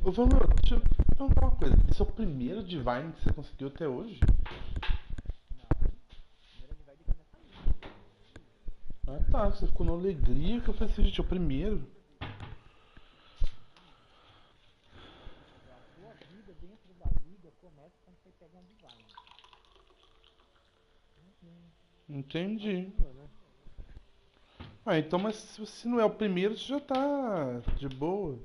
Ô, Valor, deixa eu perguntar uma coisa. Esse é o primeiro Divine que você conseguiu até hoje? Ah tá, você ficou na alegria que eu falei assim, gente, é o primeiro. A sua vida dentro da liga começa quando você pega um divine. Entendi. Ajuda, né? Ah, então, mas se não é o primeiro, você já tá de boa.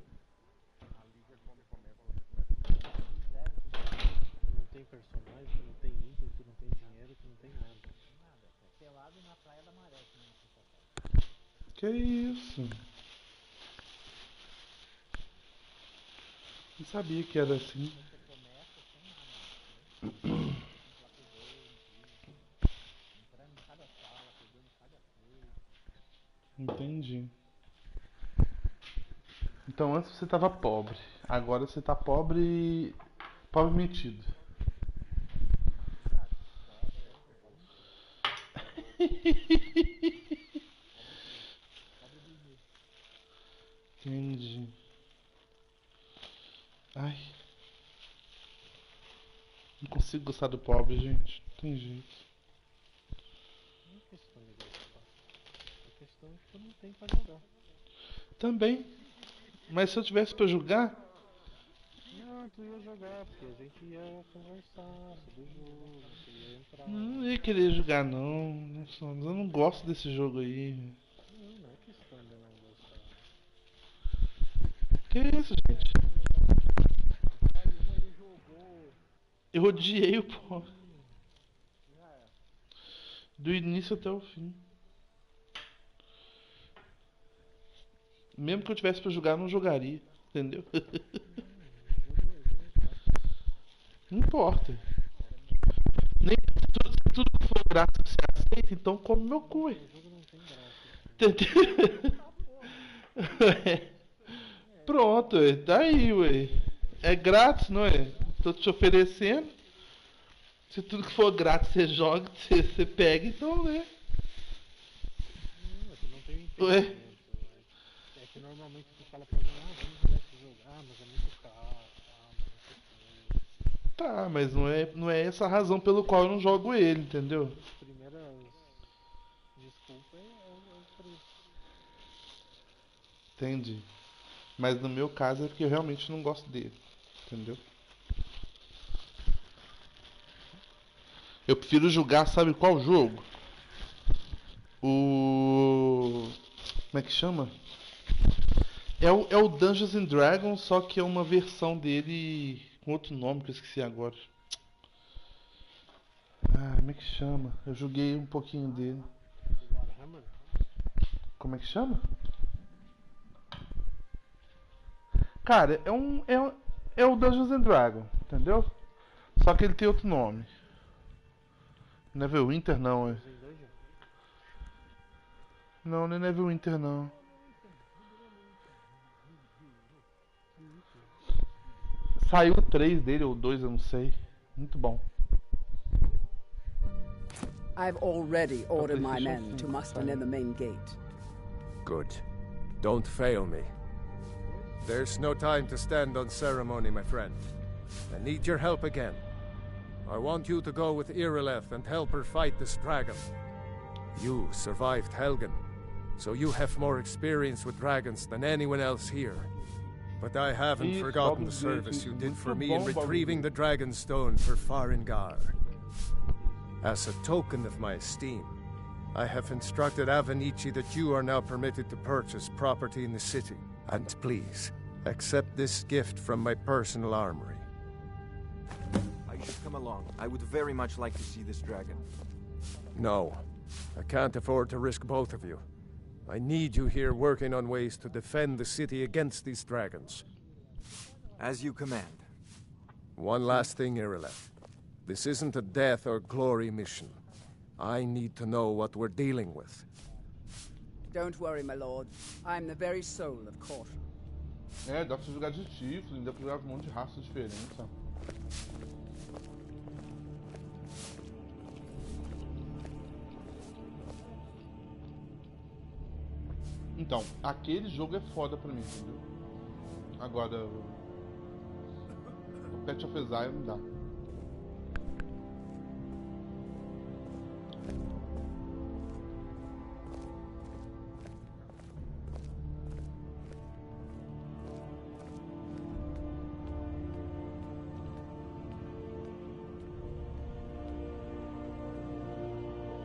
A liga quando começa, você começa do zero. Do zero, do zero. Tu não tem personagem, tu não tem item, tu não tem dinheiro, tu não tem nada. Nada. É pelado na praia da maré, que nem você só faz. Que isso? Não sabia que era assim. Você começa sem nada, entendeu? Tem que ir lá pegando tudo. Entrando em cada sala, pegando cada coisa. Entendi. Então antes você tava pobre. Agora você tá pobre. Pobre metido. Ah, pobre, pobre metido. Pobre feio. Pobre gourmet. Entendi. Ai. Não consigo gostar do pobre, gente. Não tem jeito. Não é questão de gostar. A questão é que tu não tem pra jogar. Também. Mas se eu tivesse pra julgar. Não, tu ia jogar, porque a gente ia conversar sobre o jogo, tu ia entrar. Não ia querer jogar não. Eu não gosto desse jogo aí. Não é questão de não gostar. Que isso, gente? Ele jogou. Eu odiei o pobre. Já era. Do início até o fim. Mesmo que eu tivesse pra jogar, eu não jogaria. Entendeu? Não importa. Nem se tudo que for graça você aceita, então come meu cu. O jogo não tem graça. Entendeu? Pronto, ué. Tá aí, ué. É grátis, não é? Tô te oferecendo. Se tudo que for grátis você joga, você pega, então, né? Não, tu não tem Ué. entendimento. É que normalmente tu fala pra alguém, vamos jogar esse jogo. Ah, mas é muito caro. Ah, mas não sei o que. Tá, mas não é essa a razão pelo qual eu não jogo ele, entendeu? As primeiras desculpas é o preço. Entendi. Mas no meu caso é porque eu realmente não gosto dele, entendeu? Eu prefiro jogar, sabe qual jogo? O. Como é que chama? É o Dungeons and Dragons, só que é uma versão dele com outro nome que eu esqueci agora. Ah, como é que chama? Eu joguei um pouquinho dele. O Warhammer? Como é que chama? Cara, é o Dungeons and Dragons, entendeu? Só que ele tem outro nome. Neverwinter não, é. Dungeons and Dungeon? Não, não é Neverwinter não. Saiu o 3 dele, ou 2, eu não sei. Muito bom. I've already ordered my PlayStation men to 5, muster tá. near the main gate. Good. Don't fail me. There's no time to stand on ceremony, my friend. I need your help again. I want you to go with Irileth and help her fight this dragon. You survived Helgen, so you have more experience with dragons than anyone else here. But I haven't Isso, forgotten the Baldur's service Gate, you isso, did for muito me in bom, retrieving the Baldur's dragon stone for Farengar. As a token of my esteem, I have instructed Avenici that you are now permitted to purchase property in the city. And please, accept this gift from my personal armory. I should come along. I would very much like to see this dragon. No, I can't afford to risk both of you. I need you here working on ways to defend the city against these dragons. As you command. One last thing, Irileth. This isn't a death or glory mission. I need to know what we're dealing with. Don't worry, my lord. I'm the very soul of caution. É, dá pra você jogar de Tiflin, dá pra jogar com um monte de raças diferentes. Ó. Então, aquele jogo é foda pra mim, entendeu? Agora, Pet of Exile não dá.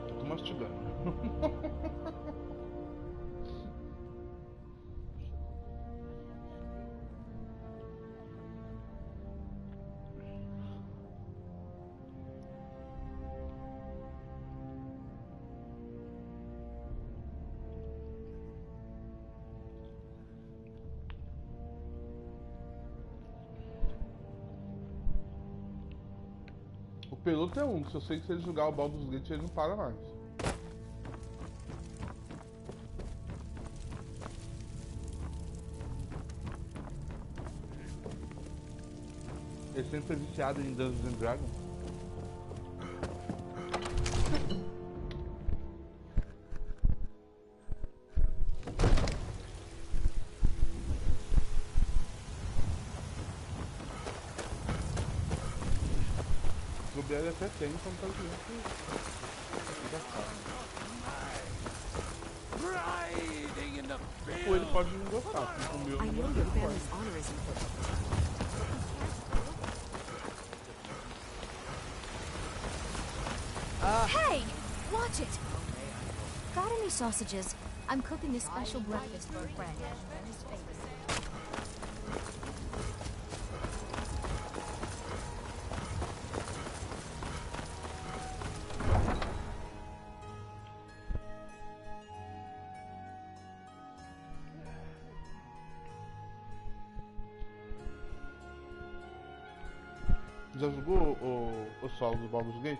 Eu tô mastigando. O Peloto é um, se eu sei que se ele jogar o Baldur's Gate ele não para mais. Ele sempre foi viciado em Dungeons and Dragons. O Gobiel até tem fantasia. Ou ele pode não gostar, porque o meu I não know gosta, your ele pode. family's honor is important. Hey! Watch it! Got any sausages? I'm cooking a special breakfast for a friend. Já jogou o solo do Baldur's Gate?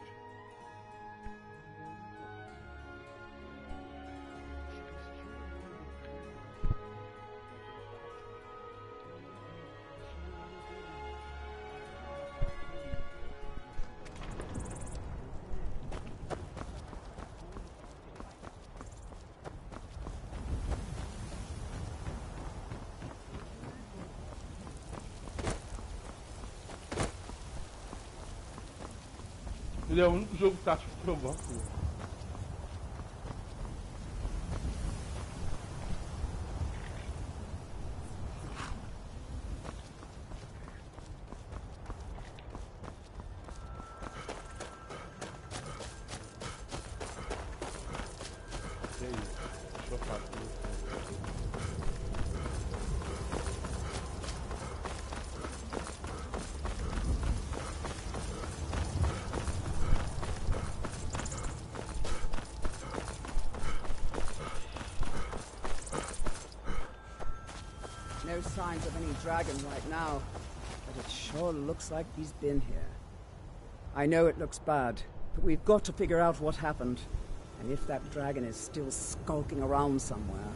Ele é o único jogo tático que eu gosto. E aí? Deixa eu falar com você. No signs of any dragon right now, but it sure looks like he's been here. I know it looks bad, but we've got to figure out what happened, and if that dragon is still skulking around somewhere.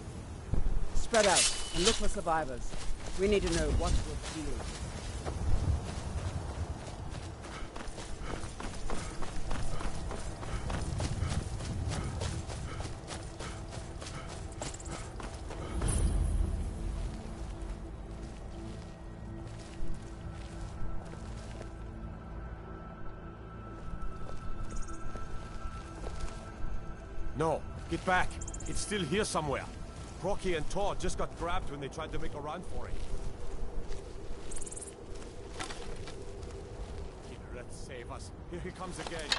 Spread out and look for survivors. We need to know what we're dealing with. No, get back. It's still here somewhere. Rocky and Todd just got grabbed when they tried to make a run for it. Let's save us. Here he comes again.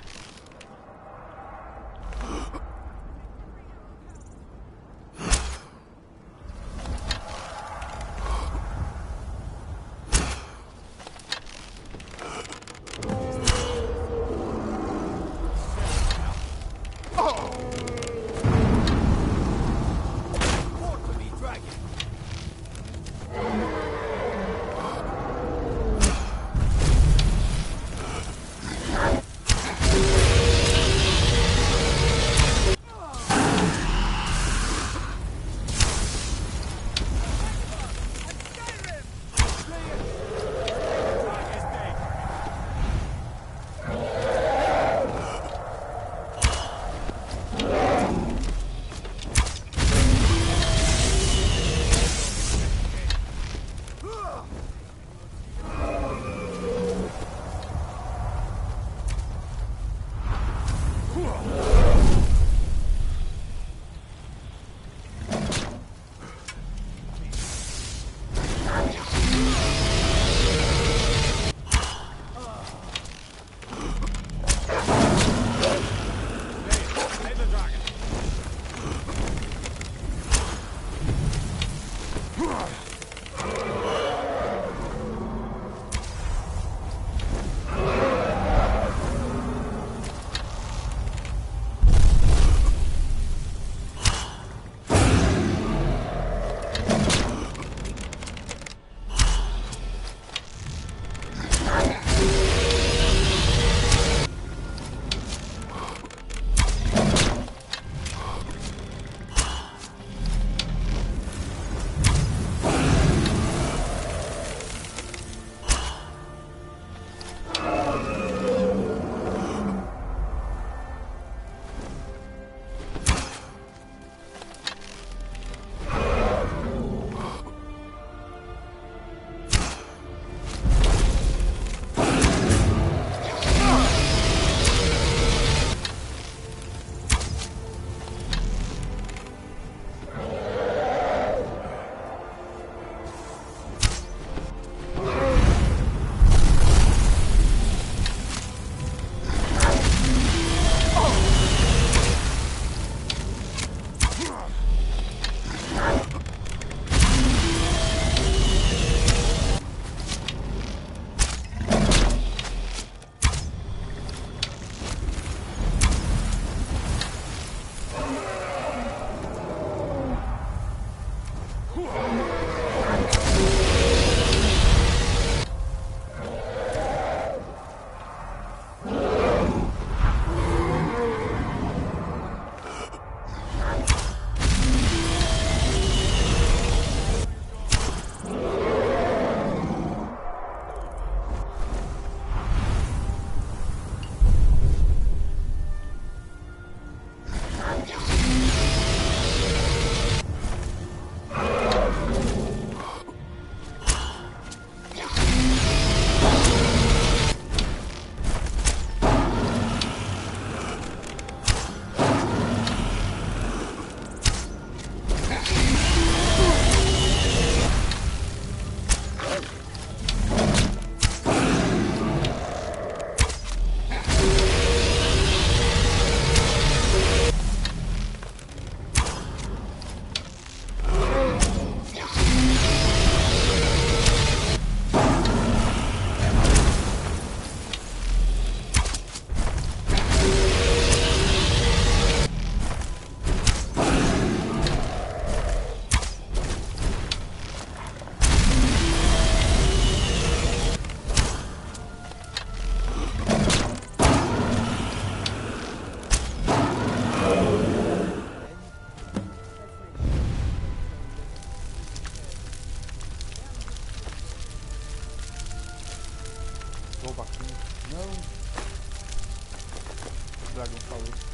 bagunça hoje.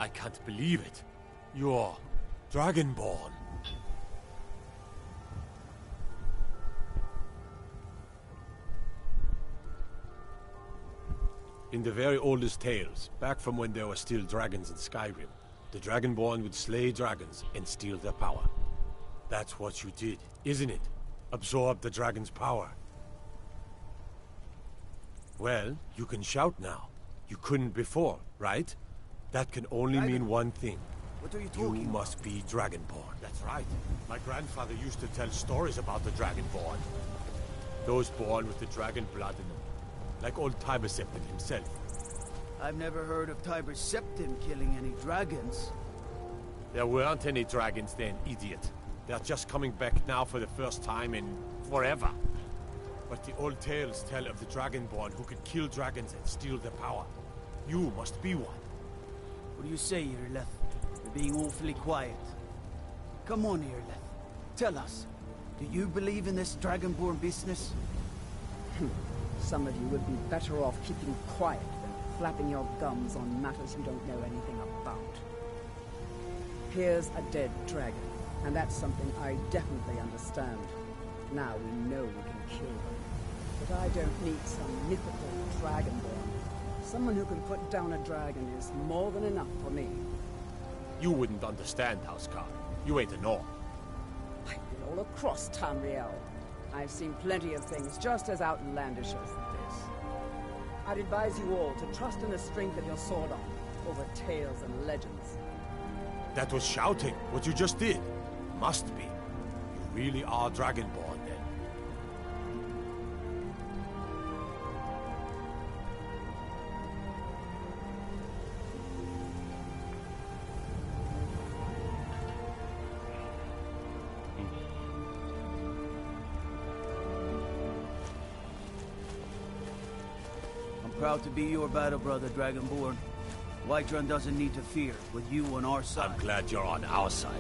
I can't believe it. You're Dragonborn. In the very oldest tales, back from when there were still dragons in Skyrim, the Dragonborn would slay dragons and steal their power. That's what you did, isn't it? Absorb the dragon's power. Well, you can shout now. You couldn't before, right? That can only mean one thing. What are you talking You must be Dragonborn. That's right. My grandfather used to tell stories about the Dragonborn. Those born with the dragon blood in them. Like old Tiber Septim himself. I've never heard of Tiber Septim killing any dragons. There weren't any dragons then, idiot. They're just coming back now for the first time in forever. But the old tales tell of the Dragonborn who could kill dragons and steal their power. You must be one. What do you say, Irileth? You're being awfully quiet. Come on, Irileth. Tell us. Do you believe in this Dragonborn business? Some of you would be better off keeping quiet than flapping your gums on matters you don't know anything about. Here's a dead dragon, and that's something I definitely understand. Now we know we can kill them. But I don't need some mythical Dragonborn. Someone who can put down a dragon is more than enough for me. You wouldn't understand, Housecar. You ain't a Norn. I've been all across Tamriel. I've seen plenty of things just as outlandish as this. I'd advise you all to trust in the strength of your sword arm over tales and legends. That was shouting, what you just did. Must be. You really are Dragonborn, then. Proud to be your battle brother, Dragonborn. Whiterun doesn't need to fear, with you on our side. I'm glad you're on our side.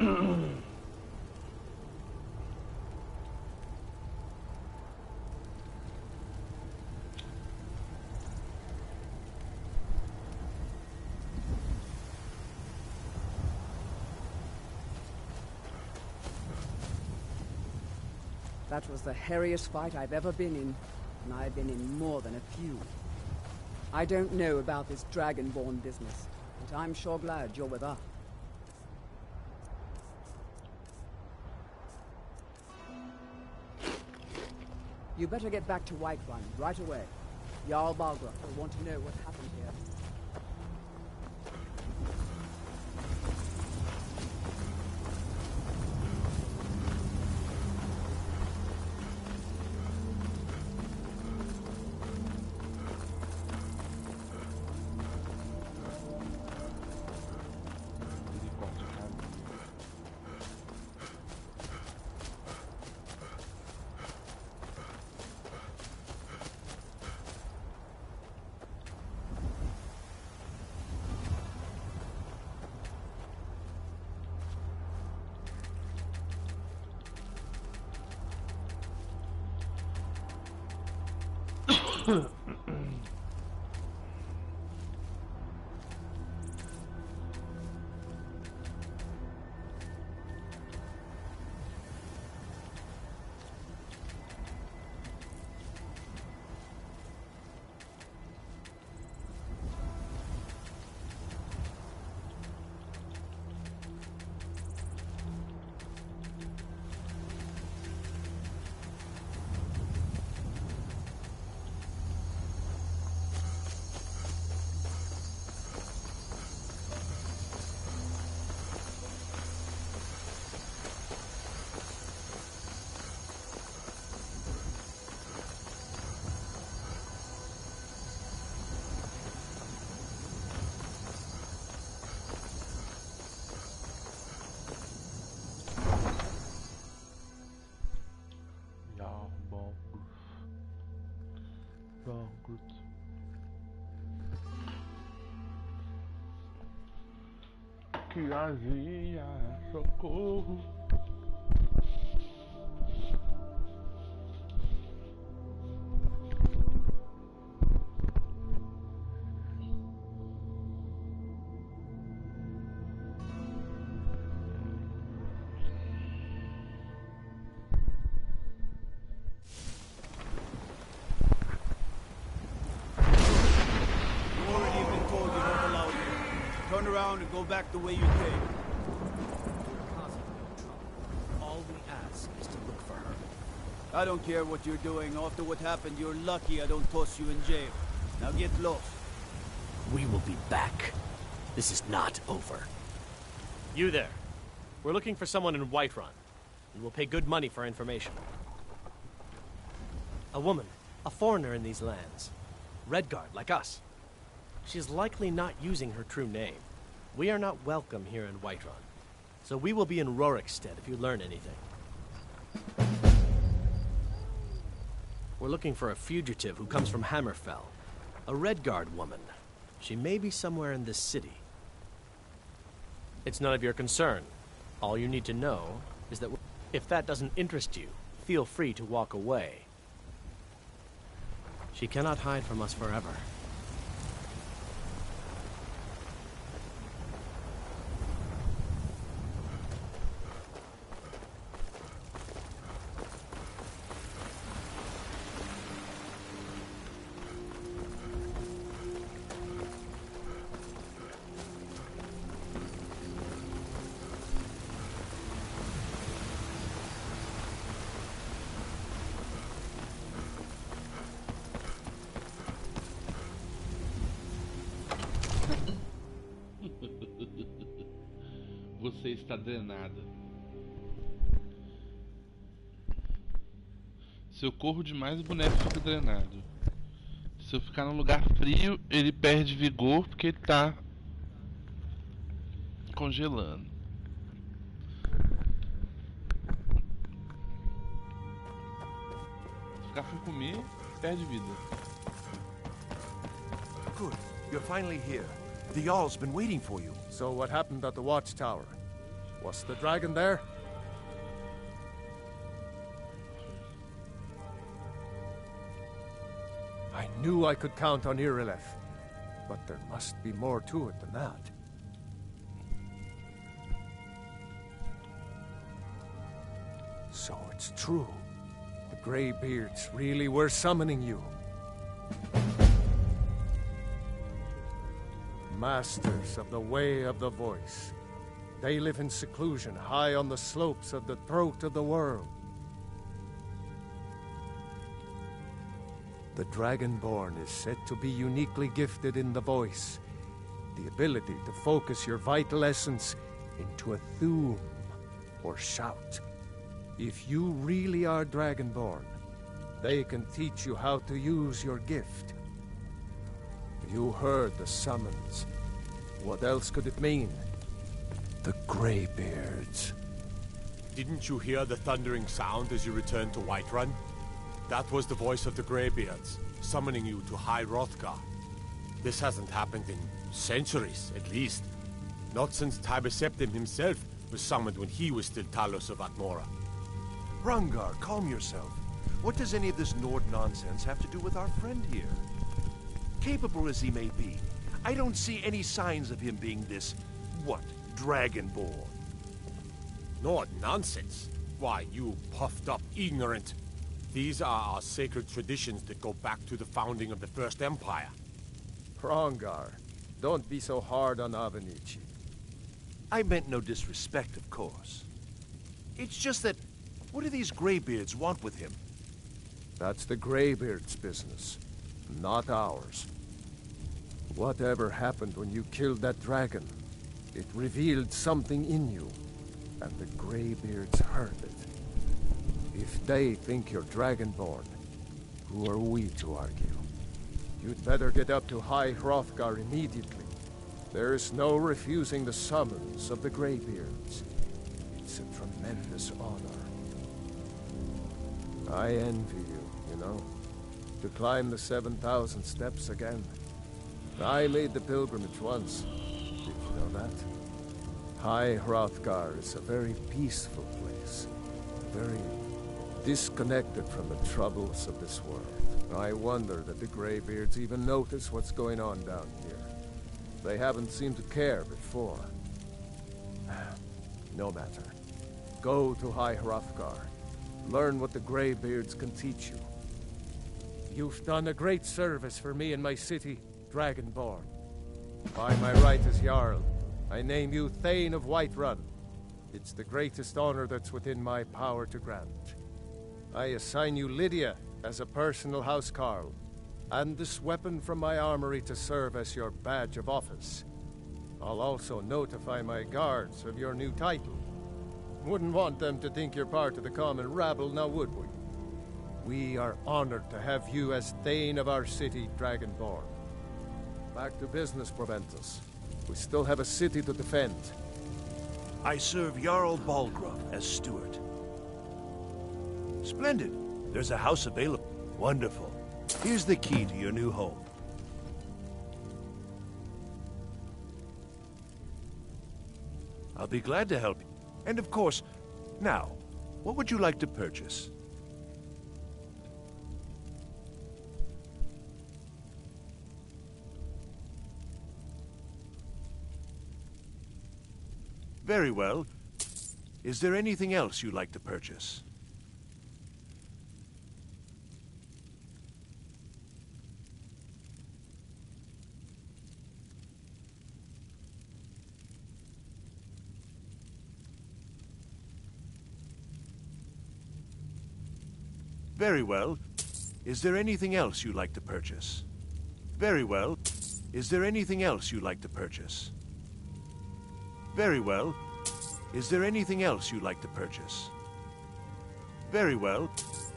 That was the hairiest fight I've ever been in, and I've been in more than a few. I don't know about this dragonborn business, but I'm sure glad you're with us. You better get back to Whiterun right away. Jarl Balgruuf will want to know what happened here. Que havia socorro. And go back the way you came. All we ask is to look for her. I don't care what you're doing. After what happened, you're lucky I don't toss you in jail. Now get lost. We will be back. This is not over. You there. We're looking for someone in Whiterun. And we'll pay good money for information. A woman. A foreigner in these lands. Redguard, like us. She is likely not using her true name. We are not welcome here in Whiterun, so we will be in Rorikstead if you learn anything. We're looking for a fugitive who comes from Hammerfell, a Redguard woman. She may be somewhere in this city. It's none of your concern. All you need to know is that if that doesn't interest you, feel free to walk away. She cannot hide from us forever. Você está drenada. Se eu corro demais, o boneco fica drenado. Se eu ficar num lugar frio, ele perde vigor porque ele tá congelando. Se ficar sem comer, perde vida. Good. You're finally here. The Jarl's been waiting for you. So what happened at the watchtower? Was the dragon there? I knew I could count on Irileth, but there must be more to it than that. So it's true. The Greybeards really were summoning you. Masters of the Way of the Voice. They live in seclusion, high on the slopes of the throat of the world. The Dragonborn is said to be uniquely gifted in the voice, the ability to focus your vital essence into a thum, or shout. If you really are Dragonborn, they can teach you how to use your gift. You heard the summons. What else could it mean? The Greybeards. Didn't you hear the thundering sound as you returned to Whiterun? That was the voice of the Greybeards, summoning you to High Hrothgar. This hasn't happened in centuries, at least. Not since Tiber Septim himself was summoned when he was still Talos of Atmora. Hrongar, calm yourself. What does any of this Nord nonsense have to do with our friend here? Capable as he may be, I don't see any signs of him being this, Dragonborn. Nord nonsense? Why, you puffed up ignorant. These are our sacred traditions that go back to the founding of the First Empire. Hrongar, don't be so hard on Avenici. I meant no disrespect, of course. It's just that, what do these Greybeards want with him? That's the Greybeards' business, not ours. Whatever happened when you killed that dragon, it revealed something in you, and the Greybeards heard it. If they think you're Dragonborn, who are we to argue? You'd better get up to High Hrothgar immediately. There's no refusing the summons of the Greybeards. It's a tremendous honor. I envy you, know, to climb the 7,000 steps again. I made the pilgrimage once. Did you know that? High Hrothgar is a very peaceful place. Very disconnected from the troubles of this world. I wonder that the Greybeards even notice what's going on down here. They haven't seemed to care before. No matter. Go to High Hrothgar. Learn what the Greybeards can teach you. You've done a great service for me and my city, Dragonborn. By my right as Jarl, I name you Thane of Whiterun. It's the greatest honor that's within my power to grant. I assign you Lydia as a personal housecarl, and this weapon from my armory to serve as your badge of office. I'll also notify my guards of your new title. Wouldn't want them to think you're part of the common rabble, now would we? We are honored to have you as Thane of our city, Dragonborn. Back to business, Proventus. We still have a city to defend. I serve Jarl Balgruuf as steward. Splendid. There's a house available. Wonderful. Here's the key to your new home. I'll be glad to help you. And of course, now, what would you like to purchase? Very well. Is there anything else you'd like to purchase? Very well. Is there anything else you'd like to purchase? Very well. Is there anything else you'd like to purchase? Very well. Is there anything else you'd like to purchase? Very well.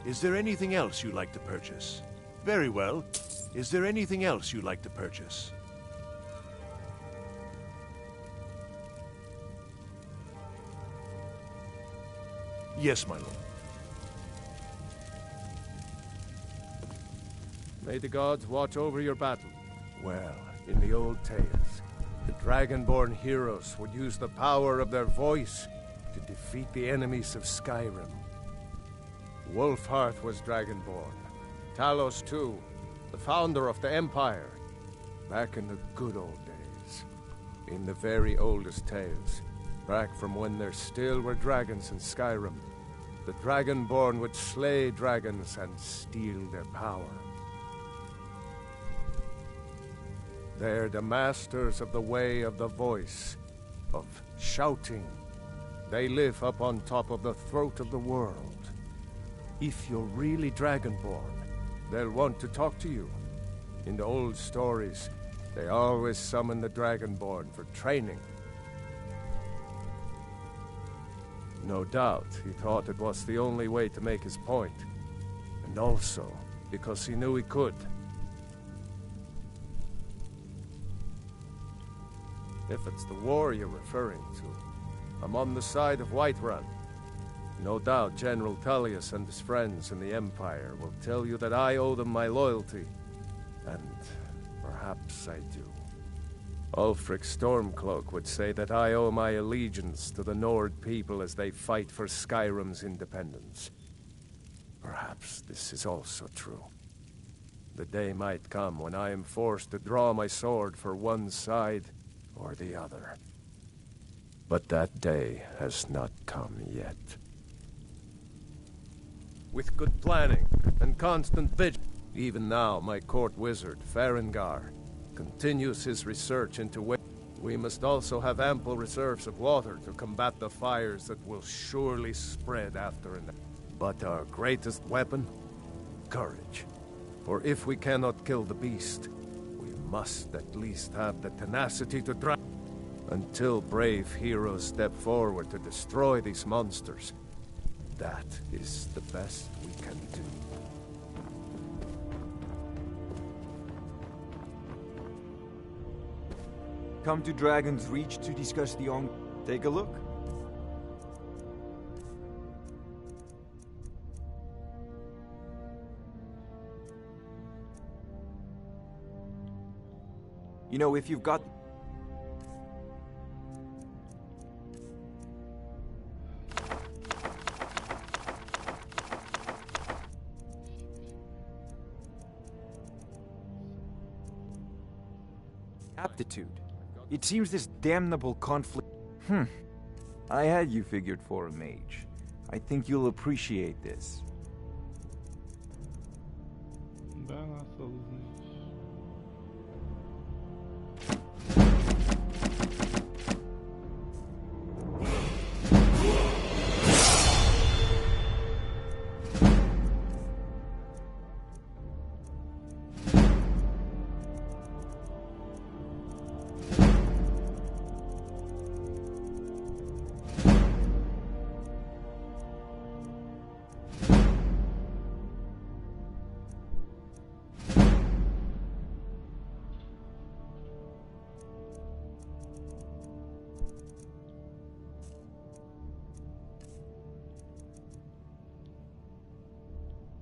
Is there anything else you'd like to purchase? Very well. Is there anything else you'd like to purchase? Yes, my lord. May the gods watch over your battle. Well, in the old tales, The Dragonborn heroes would use the power of their voice to defeat the enemies of Skyrim. Wolfhearth was Dragonborn. Talos too, the founder of the Empire. Back in the good old days. In the very oldest tales. Back from when there still were dragons in Skyrim. The Dragonborn would slay dragons and steal their power. They're the masters of the way of the voice, of shouting. They live up on top of the throat of the world. If you're really Dragonborn, they'll want to talk to you. In the old stories, they always summon the Dragonborn for training. No doubt, he thought it was the only way to make his point. And also, because he knew he could. If it's the war you're referring to, I'm on the side of Whiterun. No doubt General Tullius and his friends in the Empire will tell you that I owe them my loyalty. And perhaps I do. Ulfric Stormcloak would say that I owe my allegiance to the Nord people as they fight for Skyrim's independence. Perhaps this is also true. The day might come when I am forced to draw my sword for one side or the other. But that day has not come yet. With good planning and constant vigilance, even now my court wizard, Farengar, continues his research into ways. We must also have ample reserves of water to combat the fires that will surely spread after an... But our greatest weapon? Courage. For if we cannot kill the beast, we must at least have the tenacity to drive. Until brave heroes step forward to destroy these monsters, that is the best we can do. Come to Dragon's Reach to discuss the on... Take a look. You know, if you've got... aptitude. It seems this damnable conflict... I had you figured for a mage. I think you'll appreciate this. Dá lá essa luzinha.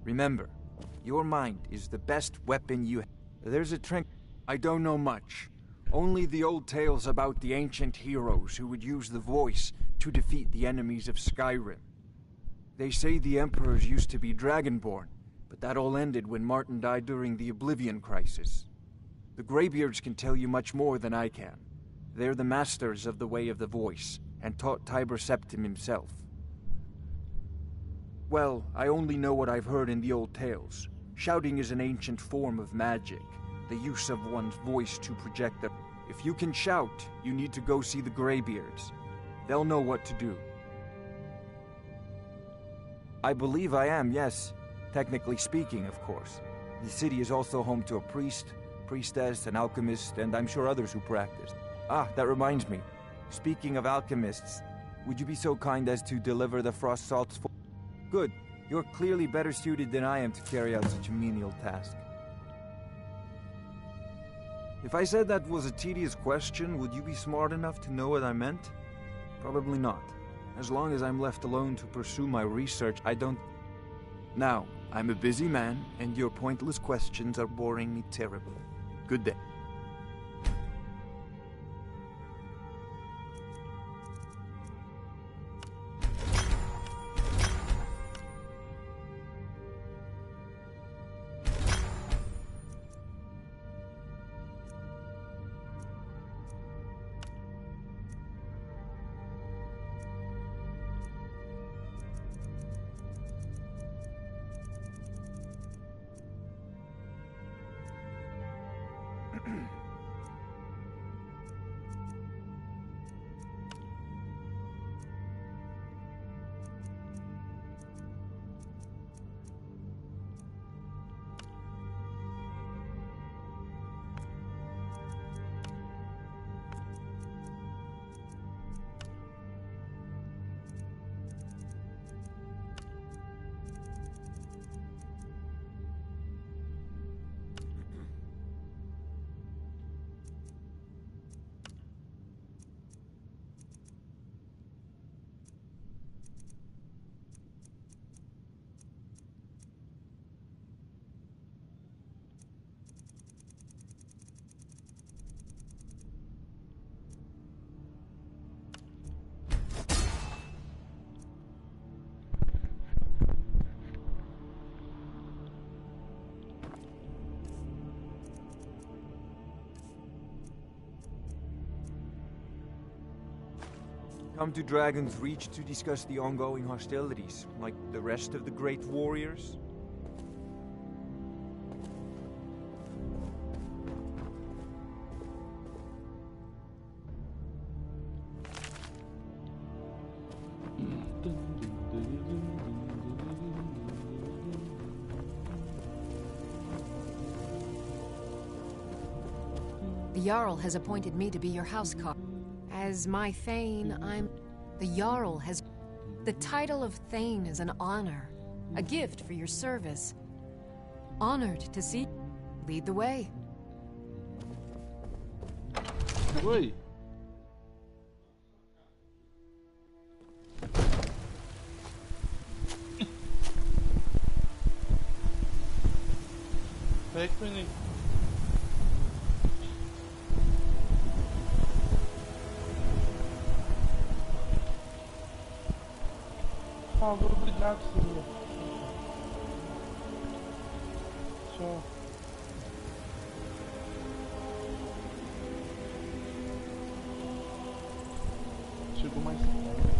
Remember, your mind is the best weapon you have. There's a trick. I don't know much. Only the old tales about the ancient heroes who would use the voice to defeat the enemies of Skyrim. They say the emperors used to be Dragonborn, but that all ended when Martin died during the Oblivion Crisis. The Greybeards can tell you much more than I can. They're the masters of the way of the voice, and taught Tiber Septim himself. Well, I only know what I've heard in the old tales. Shouting is an ancient form of magic, the use of one's voice to project the... If you can shout, you need to go see the Greybeards. They'll know what to do. I believe I am, yes. Technically speaking, of course. The city is also home to a priest, priestess, an alchemist, and I'm sure others who practice. Ah, that reminds me. Speaking of alchemists, would you be so kind as to deliver the frost salts for... Good. You're clearly better suited than I am to carry out such a menial task. If I said that was a tedious question, would you be smart enough to know what I meant? Probably not. As long as I'm left alone to pursue my research, I don't... Now, I'm a busy man, and your pointless questions are boring me terribly. Good day. Come to Dragon's Reach to discuss the ongoing hostilities, like the rest of the great warriors? The Jarl has appointed me to be your housecarl. As my Thane, The Jarl has... The title of Thane is an honor, a gift for your service. Honored to see... Lead the way. Oi. Pega, menino. Falou, obrigado, senhor. Tchau. Chegou mais tarde.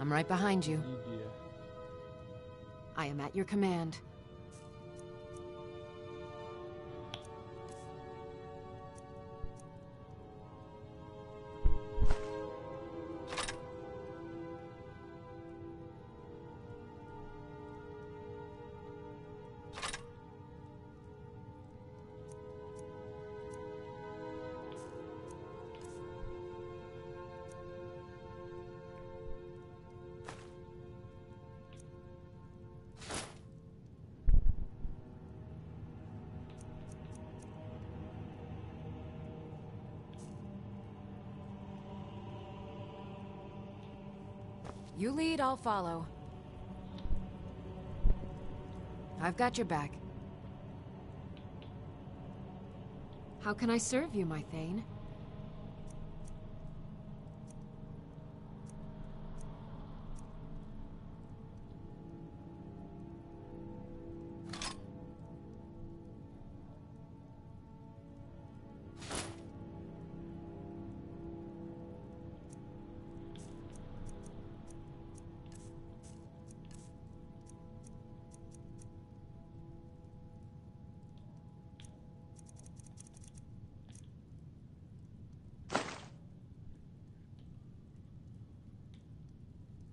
I'm right behind you. Lídia. I am at your command. You lead, I'll follow. I've got your back. How can I serve you, my Thane?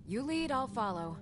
You lead, I'll follow.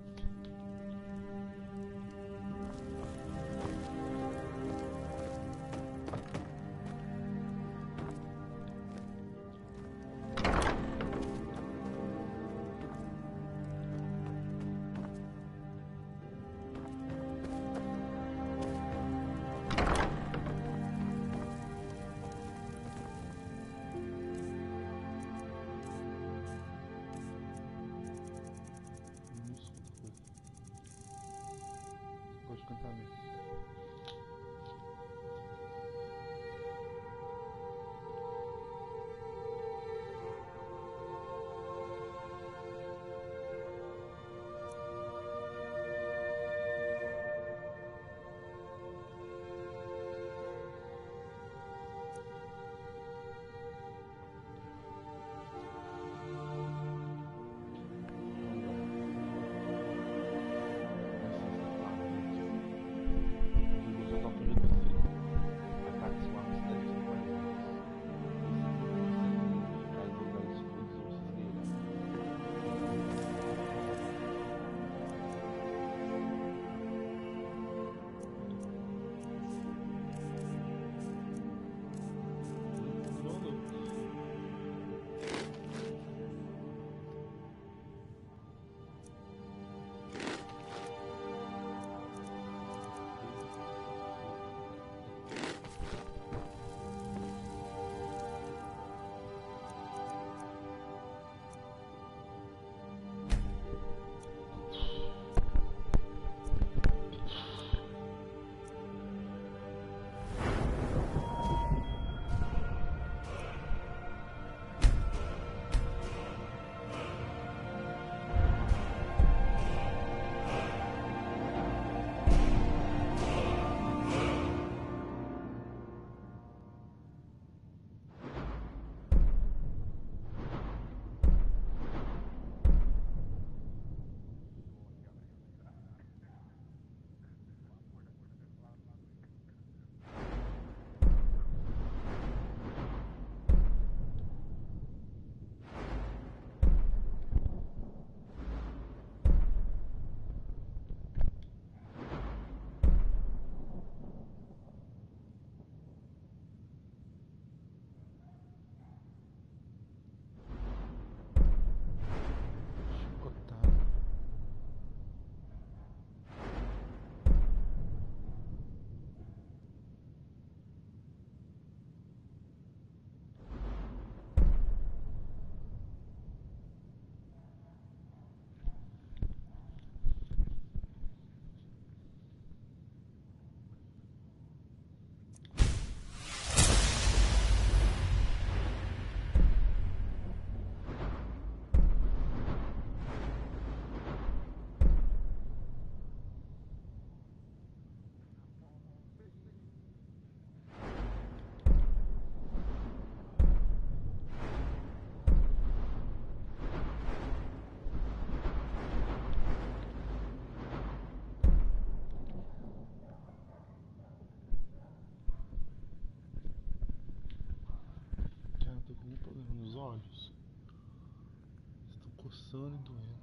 coçando e doendo.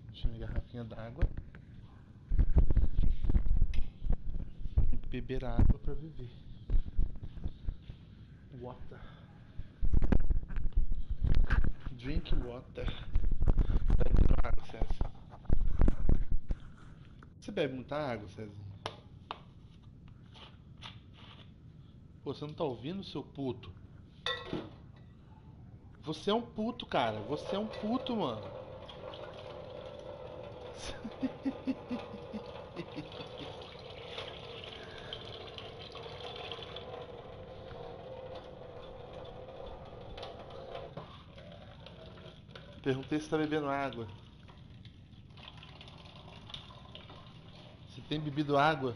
Deixa eu minha garrafinha d'água. Beber água para viver. Water. Drink water. Tá bebendo água, César? Você bebe muita água, César? Pô, você não tá ouvindo, seu puto? Você é um puto, cara. Você é um puto, mano. Perguntei se tá bebendo água. Você tem bebido água?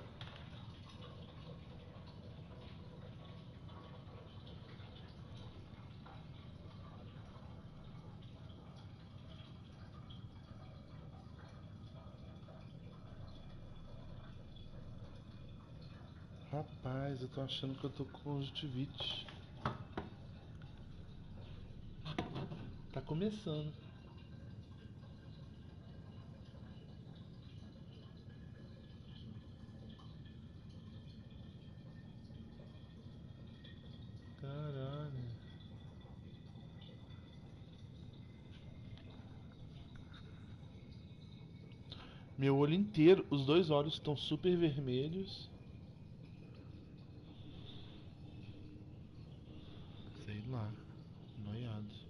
Rapaz, eu tô achando que eu tô com conjuntivite. Tá começando. Caralho. Meu olho inteiro, os dois olhos estão super vermelhos. Sei lá, noiado.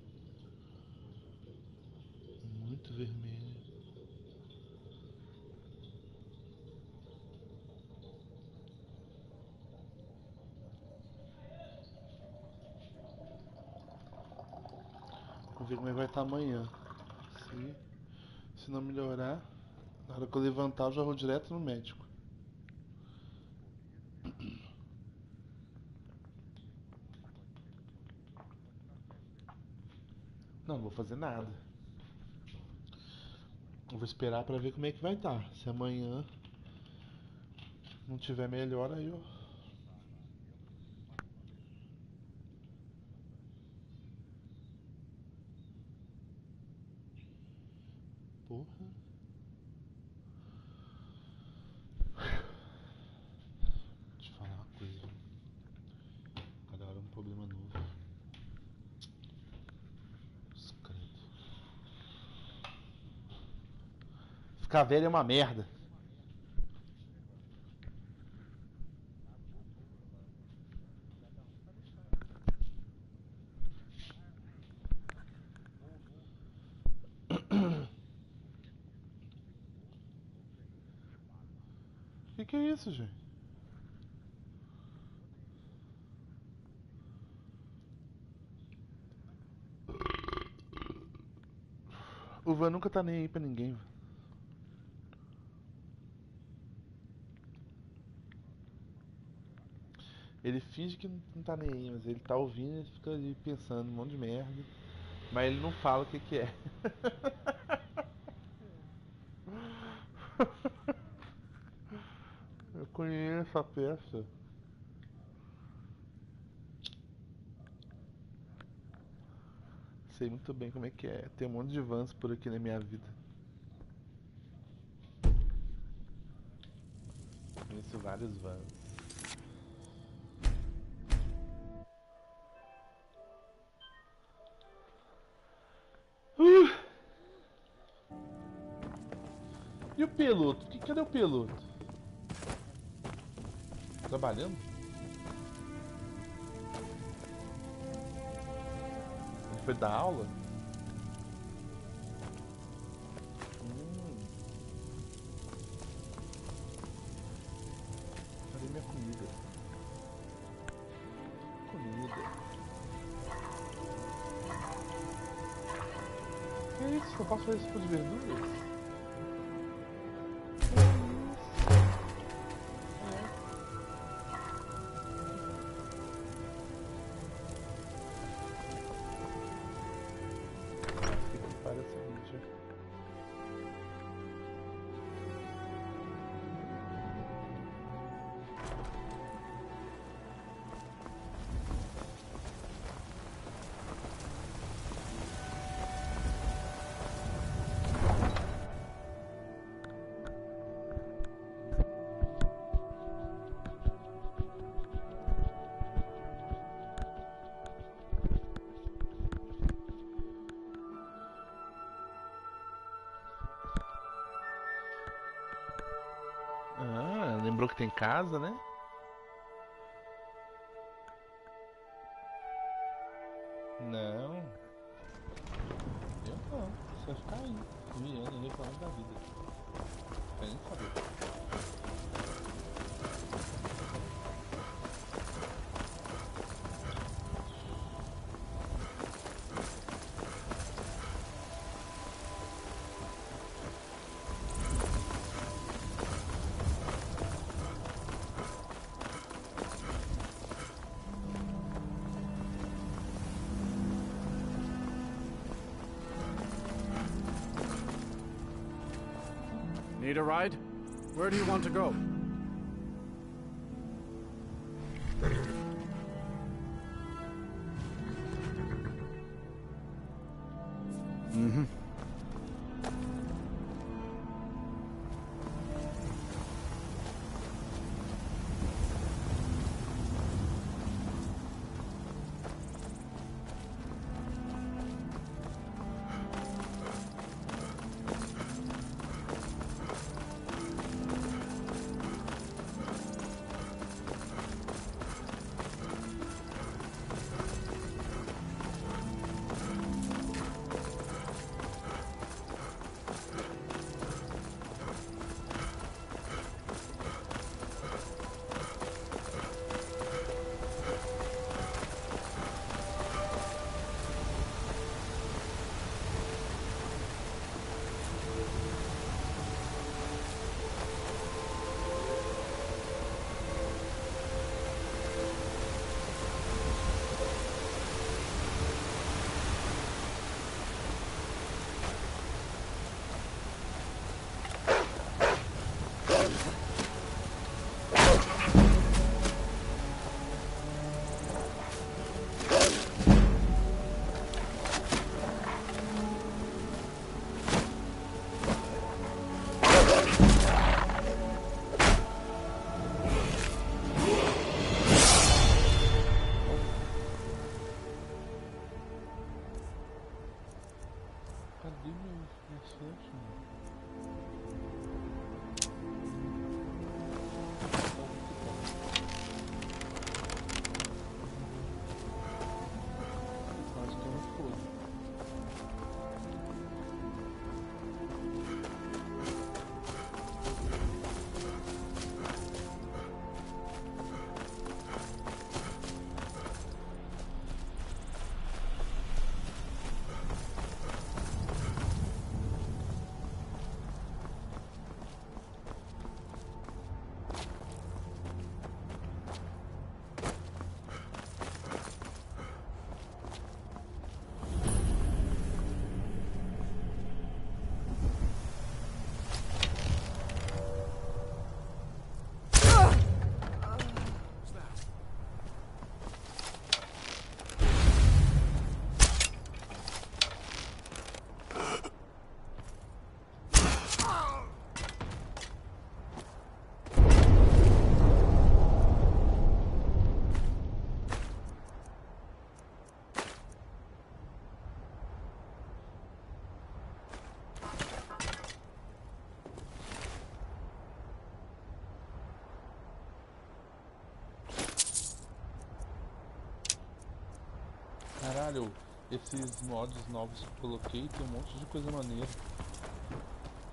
Muito vermelho. Vou ver como é que vai estar amanhã. Se não melhorar, na hora que eu levantar eu já vou direto no médico. Não, não vou fazer nada. Eu vou esperar pra ver como é que vai estar. Se amanhã não tiver melhor, aí eu... Porra. Deixa eu falar uma coisa. Cada hora é um problema novo. Credo. Ficar velho é uma merda. Que é isso, gente? O Van nunca tá nem aí pra ninguém. Ele finge que não tá nem aí, mas ele tá ouvindo e fica ali pensando um monte de merda. Mas ele não fala o que é. Eu conheço a peça. Sei muito bem como é que é. Tem um monte de vans por aqui na minha vida. Conheço vários vans. E o piloto? Cadê o piloto? Trabalhando? Ele foi dar aula? Cadê minha comida? Que isso? Eu posso fazer esse tipo de verduras? Parece tem casa, né? Não. Eu não. Você vai ficar aí, viando e reclamando da vida. Quer nem saber. Need a ride? Where do you want to go? Mm-hmm. Caralho, esses mods novos que eu coloquei tem um monte de coisa maneira.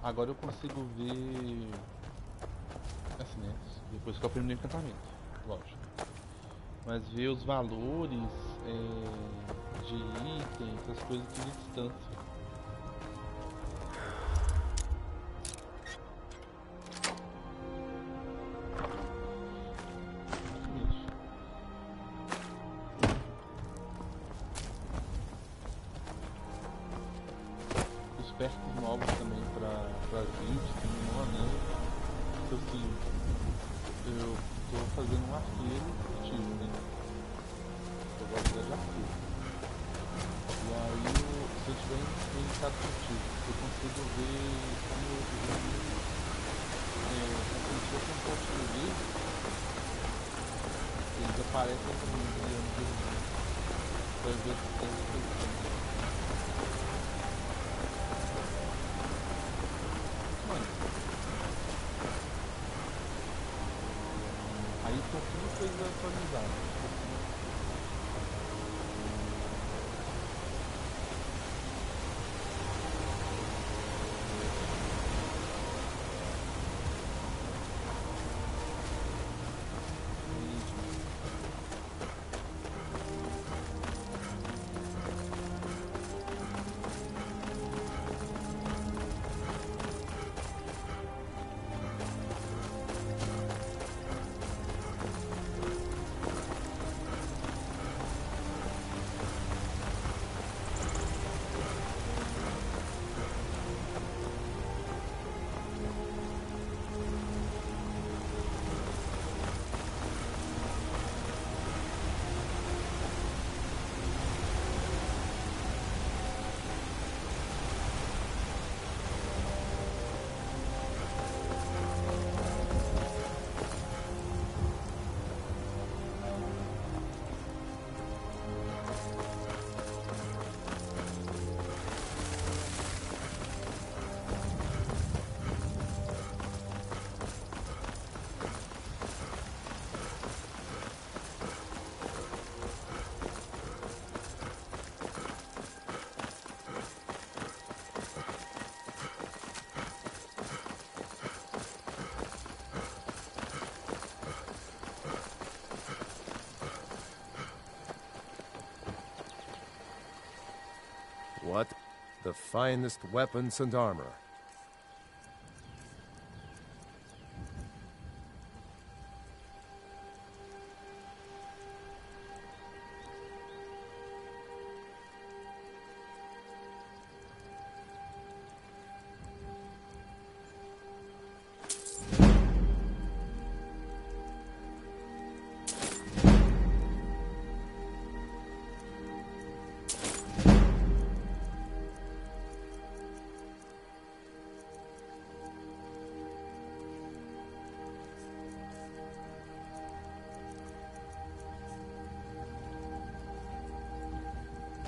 Agora eu consigo ver... assim, né? Depois que eu aprendi o encantamento, lógico. Mas ver os valores de itens, essas coisas tudo à distância. Pertos novos também para vídeos, também não maneiro. Então assim, eu tô fazendo um arqueiro ativo, né? Eu gosto de arqueiro. E aí, se eu tiver em estado ativo, eu consigo ver como eu se um pontinho dele, eles aparecem como um milhão de irmãos. Para ver se tem esse. What? The finest weapons and armor.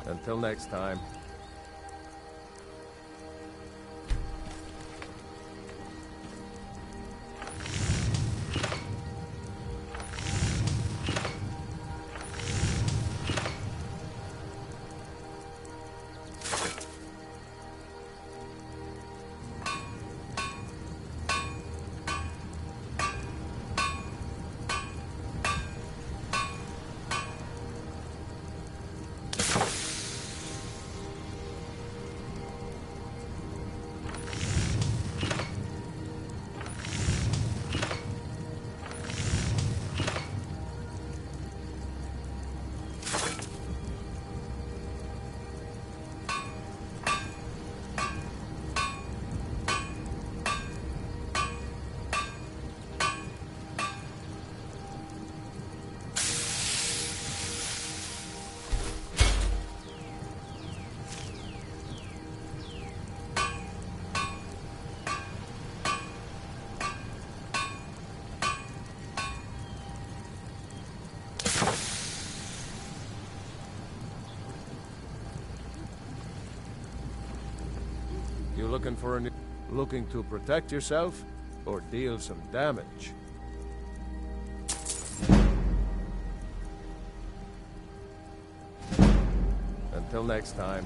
Until next time. You looking to protect yourself or deal some damage? Until next time.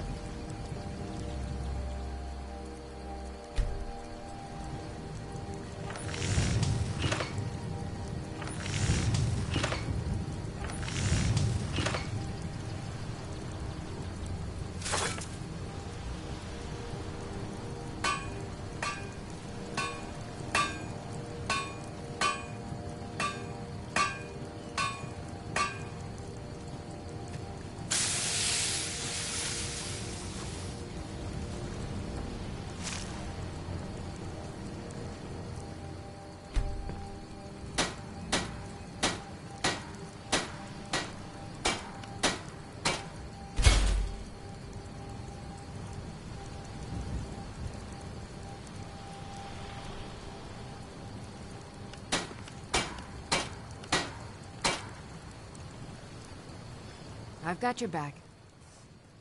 I've got your back.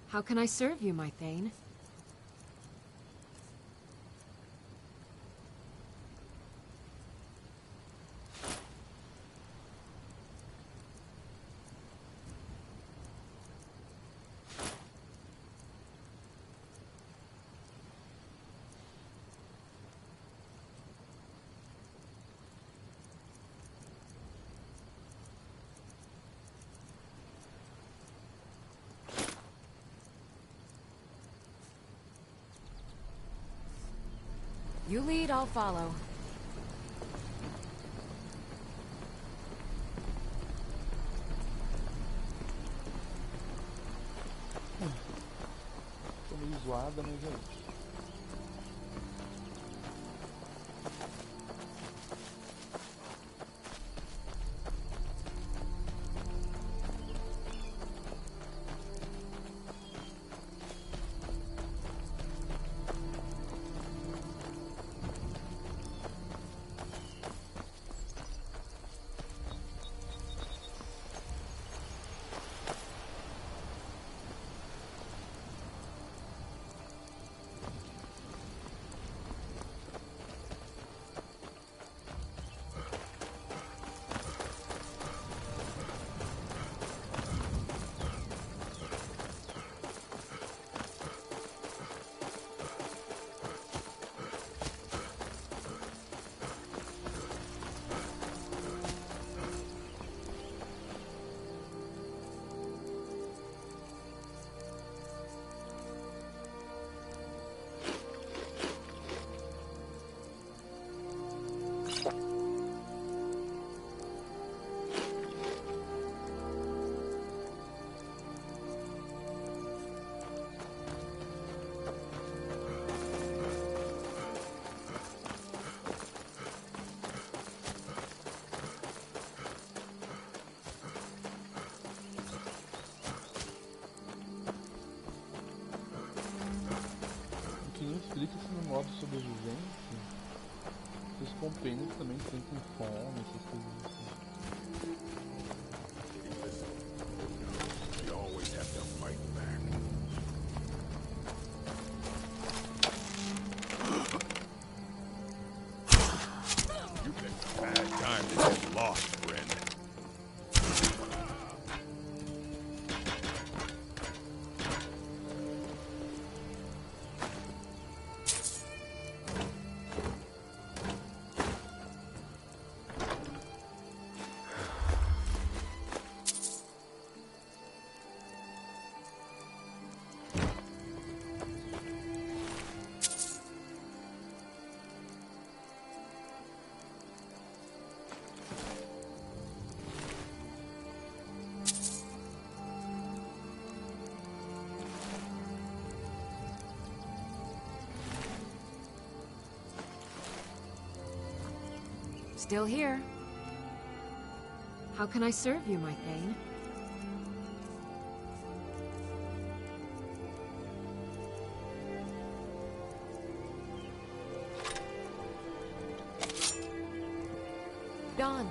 How can I serve you, my Thane? You lead, I'll follow. Tô meio zoada, mas é isso. Clica-se no modo sobrevivência. Os compêndios também sentem fome, essas coisas assim. You always have to fight back. You picked a bad time to get lost, friend. Still here. How can I serve you, my Thane? Done.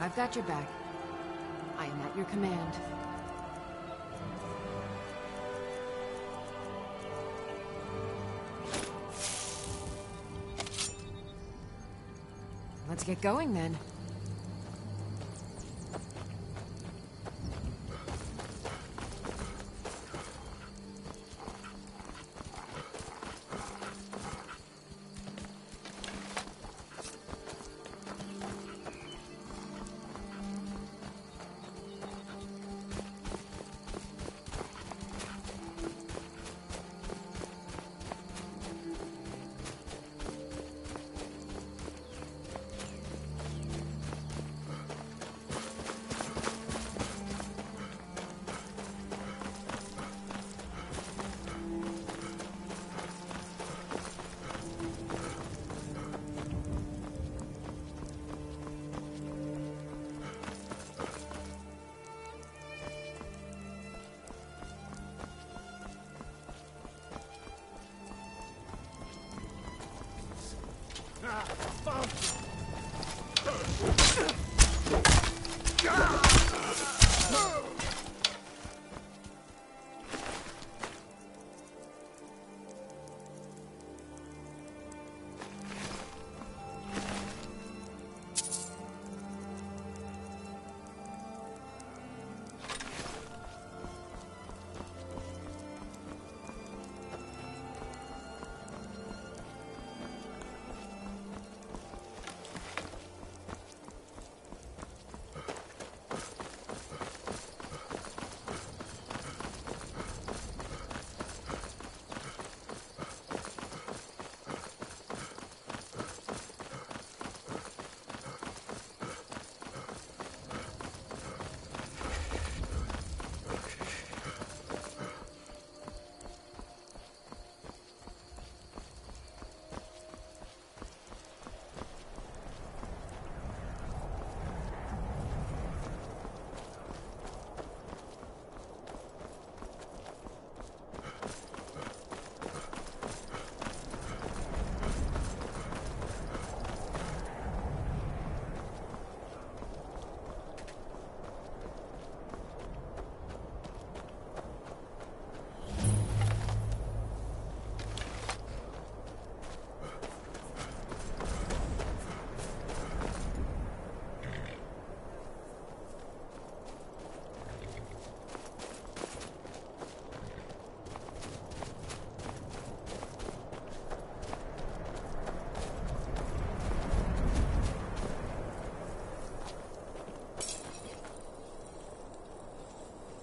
I've got your back. I am at your command. Let's get going then.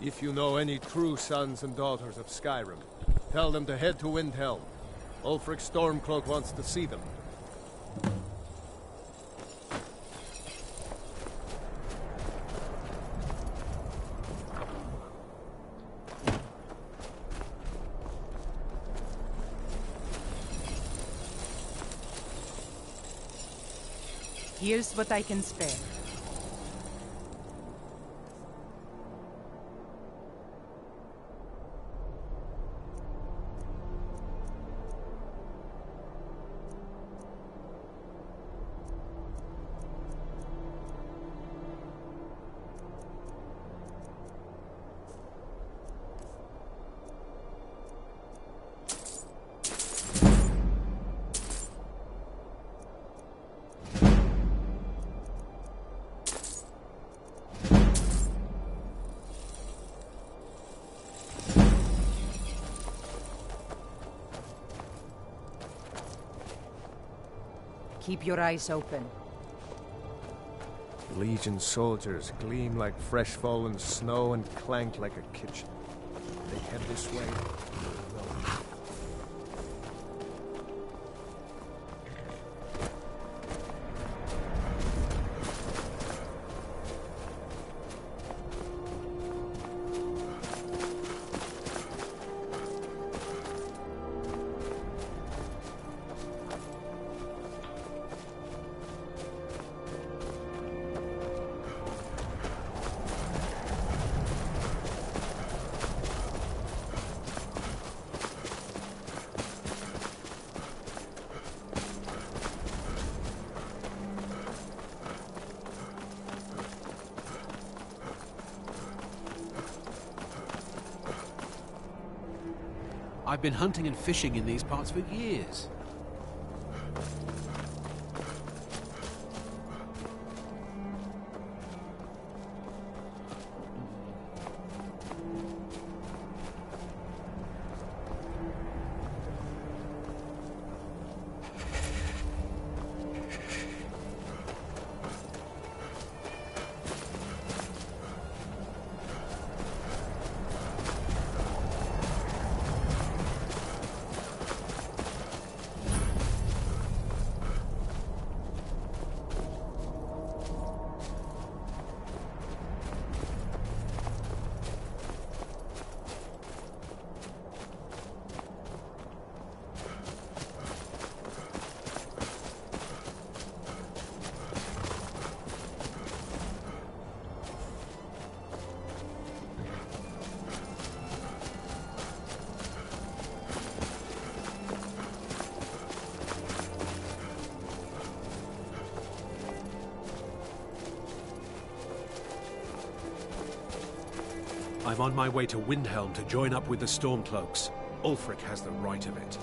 If you know any true sons and daughters of Skyrim, tell them to head to Windhelm. Ulfric Stormcloak wants to see them. Here's what I can spare. Keep your eyes open. Legion soldiers gleam like fresh fallen snow and clank like a kitchen. They head this way. I've been hunting and fishing in these parts for years. I'm on my way to Windhelm to join up with the Stormcloaks. Ulfric has the right of it.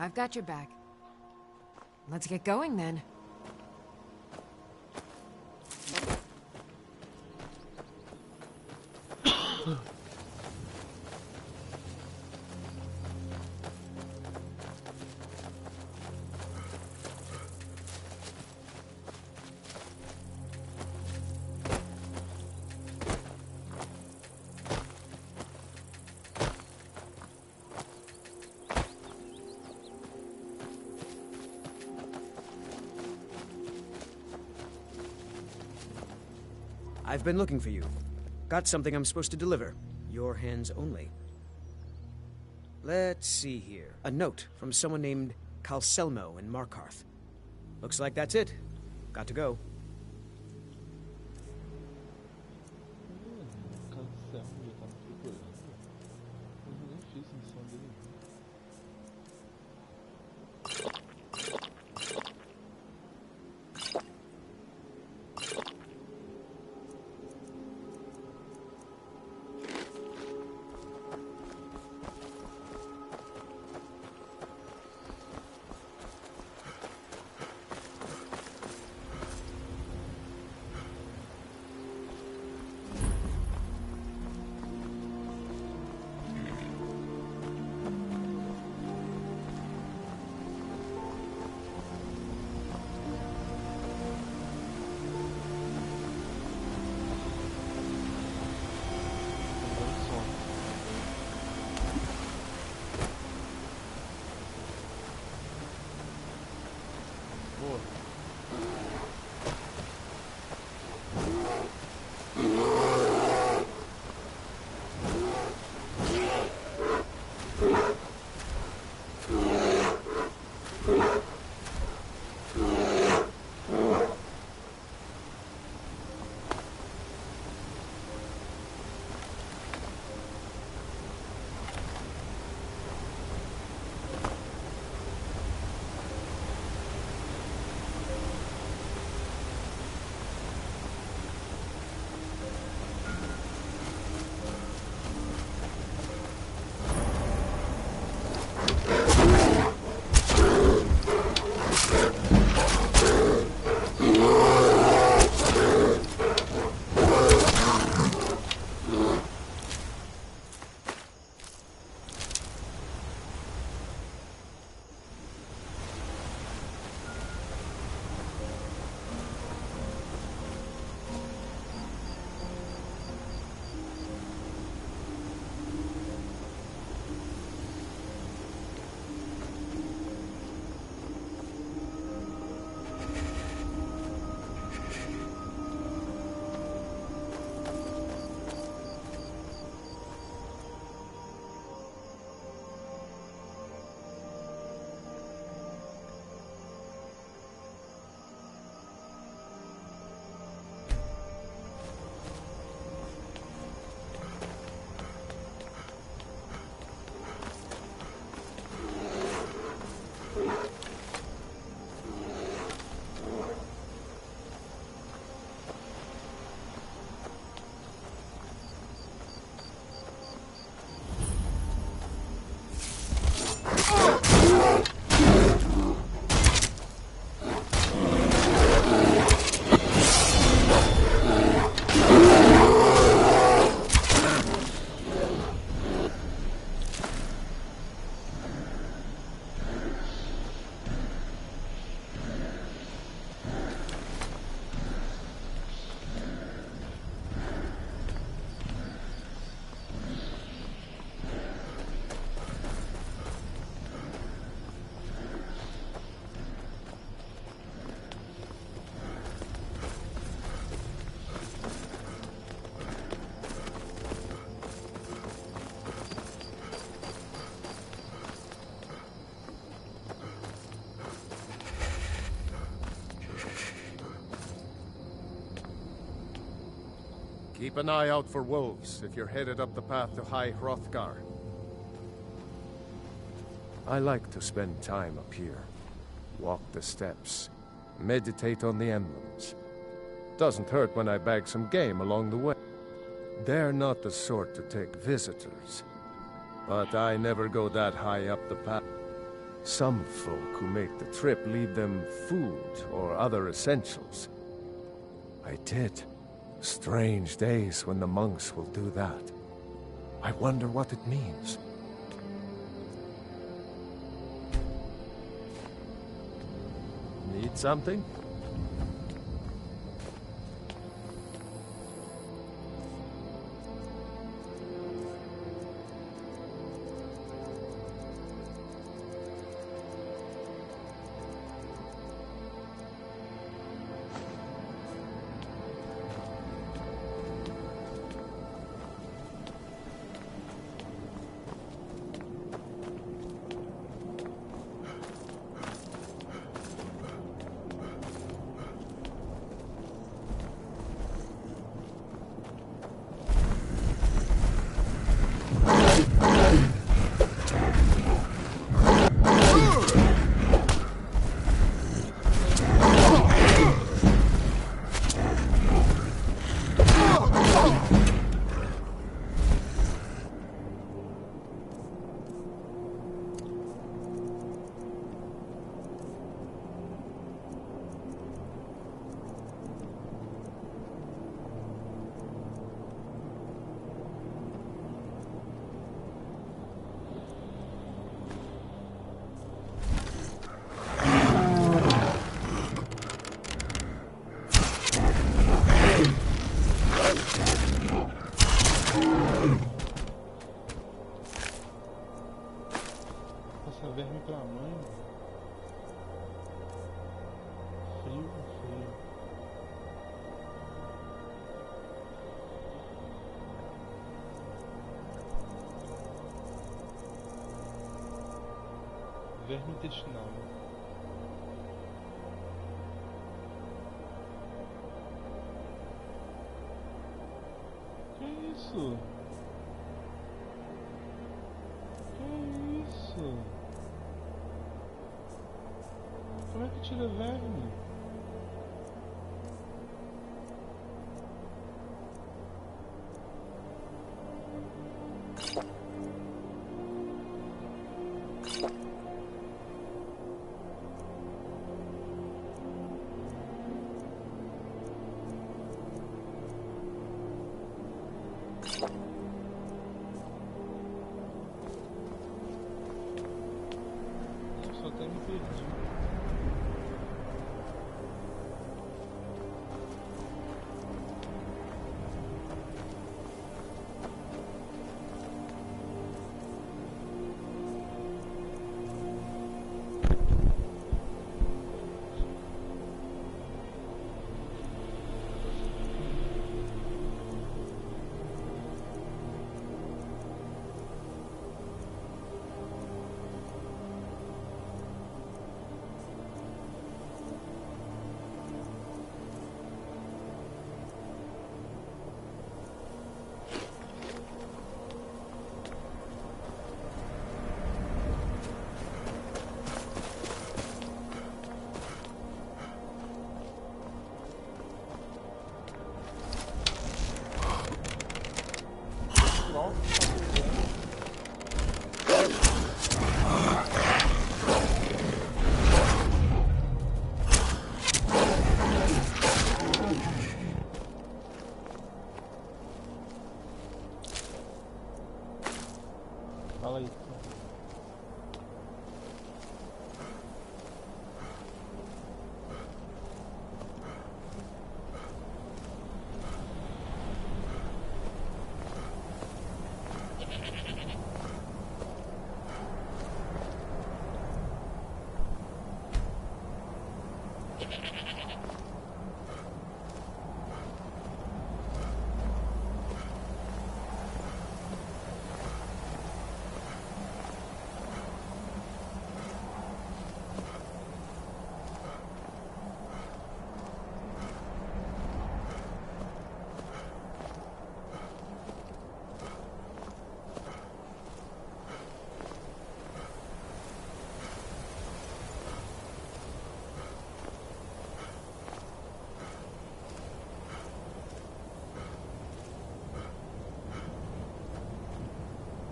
I've got your back. Let's get going then. I've been looking for you. Got something I'm supposed to deliver. Your hands only. Let's see here. A note from someone named Calselmo in Markarth. Looks like that's it. Got to go. Keep an eye out for wolves if you're headed up the path to High Hrothgar. I like to spend time up here. Walk the steps. Meditate on the emblems. Doesn't hurt when I bag some game along the way. They're not the sort to take visitors. But I never go that high up the path. Some folk who make the trip leave them food or other essentials. I did. Strange days when the monks will do that. I wonder what it means. Need something? Verme pra mãe. Frio. Verme intestinal. Que isso? Que isso? Como é que tira verme? Eu só até me perdi. Fala aí.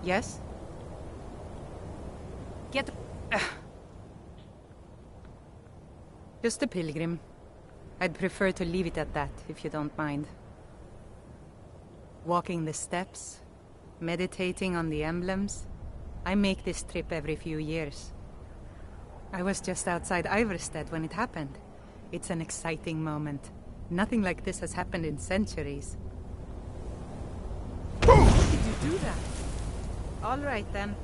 Yes? Get... Just a pilgrim. I'd prefer to leave it at that, if you don't mind. Walking the steps, meditating on the emblems. I make this trip every few years. I was just outside Iverstead when it happened. It's an exciting moment. Nothing like this has happened in centuries. Did you do that? All right, then.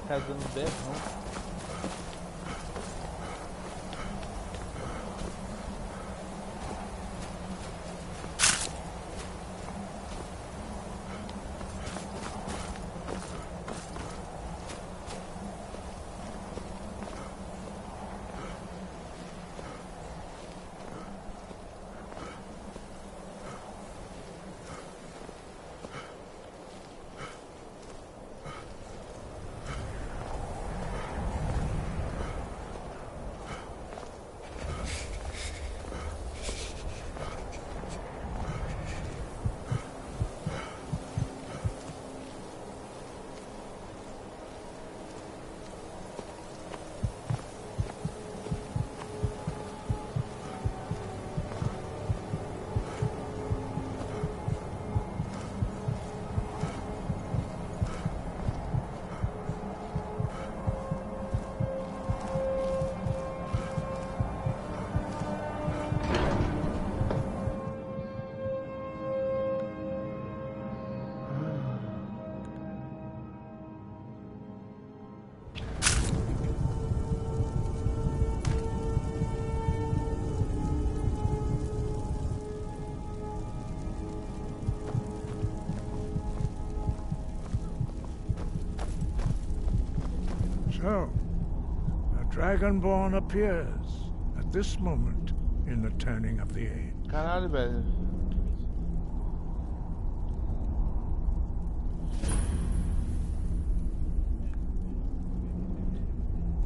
Tá dando berrão. So, a Dragonborn appears at this moment in the turning of the age. Caralho, velho.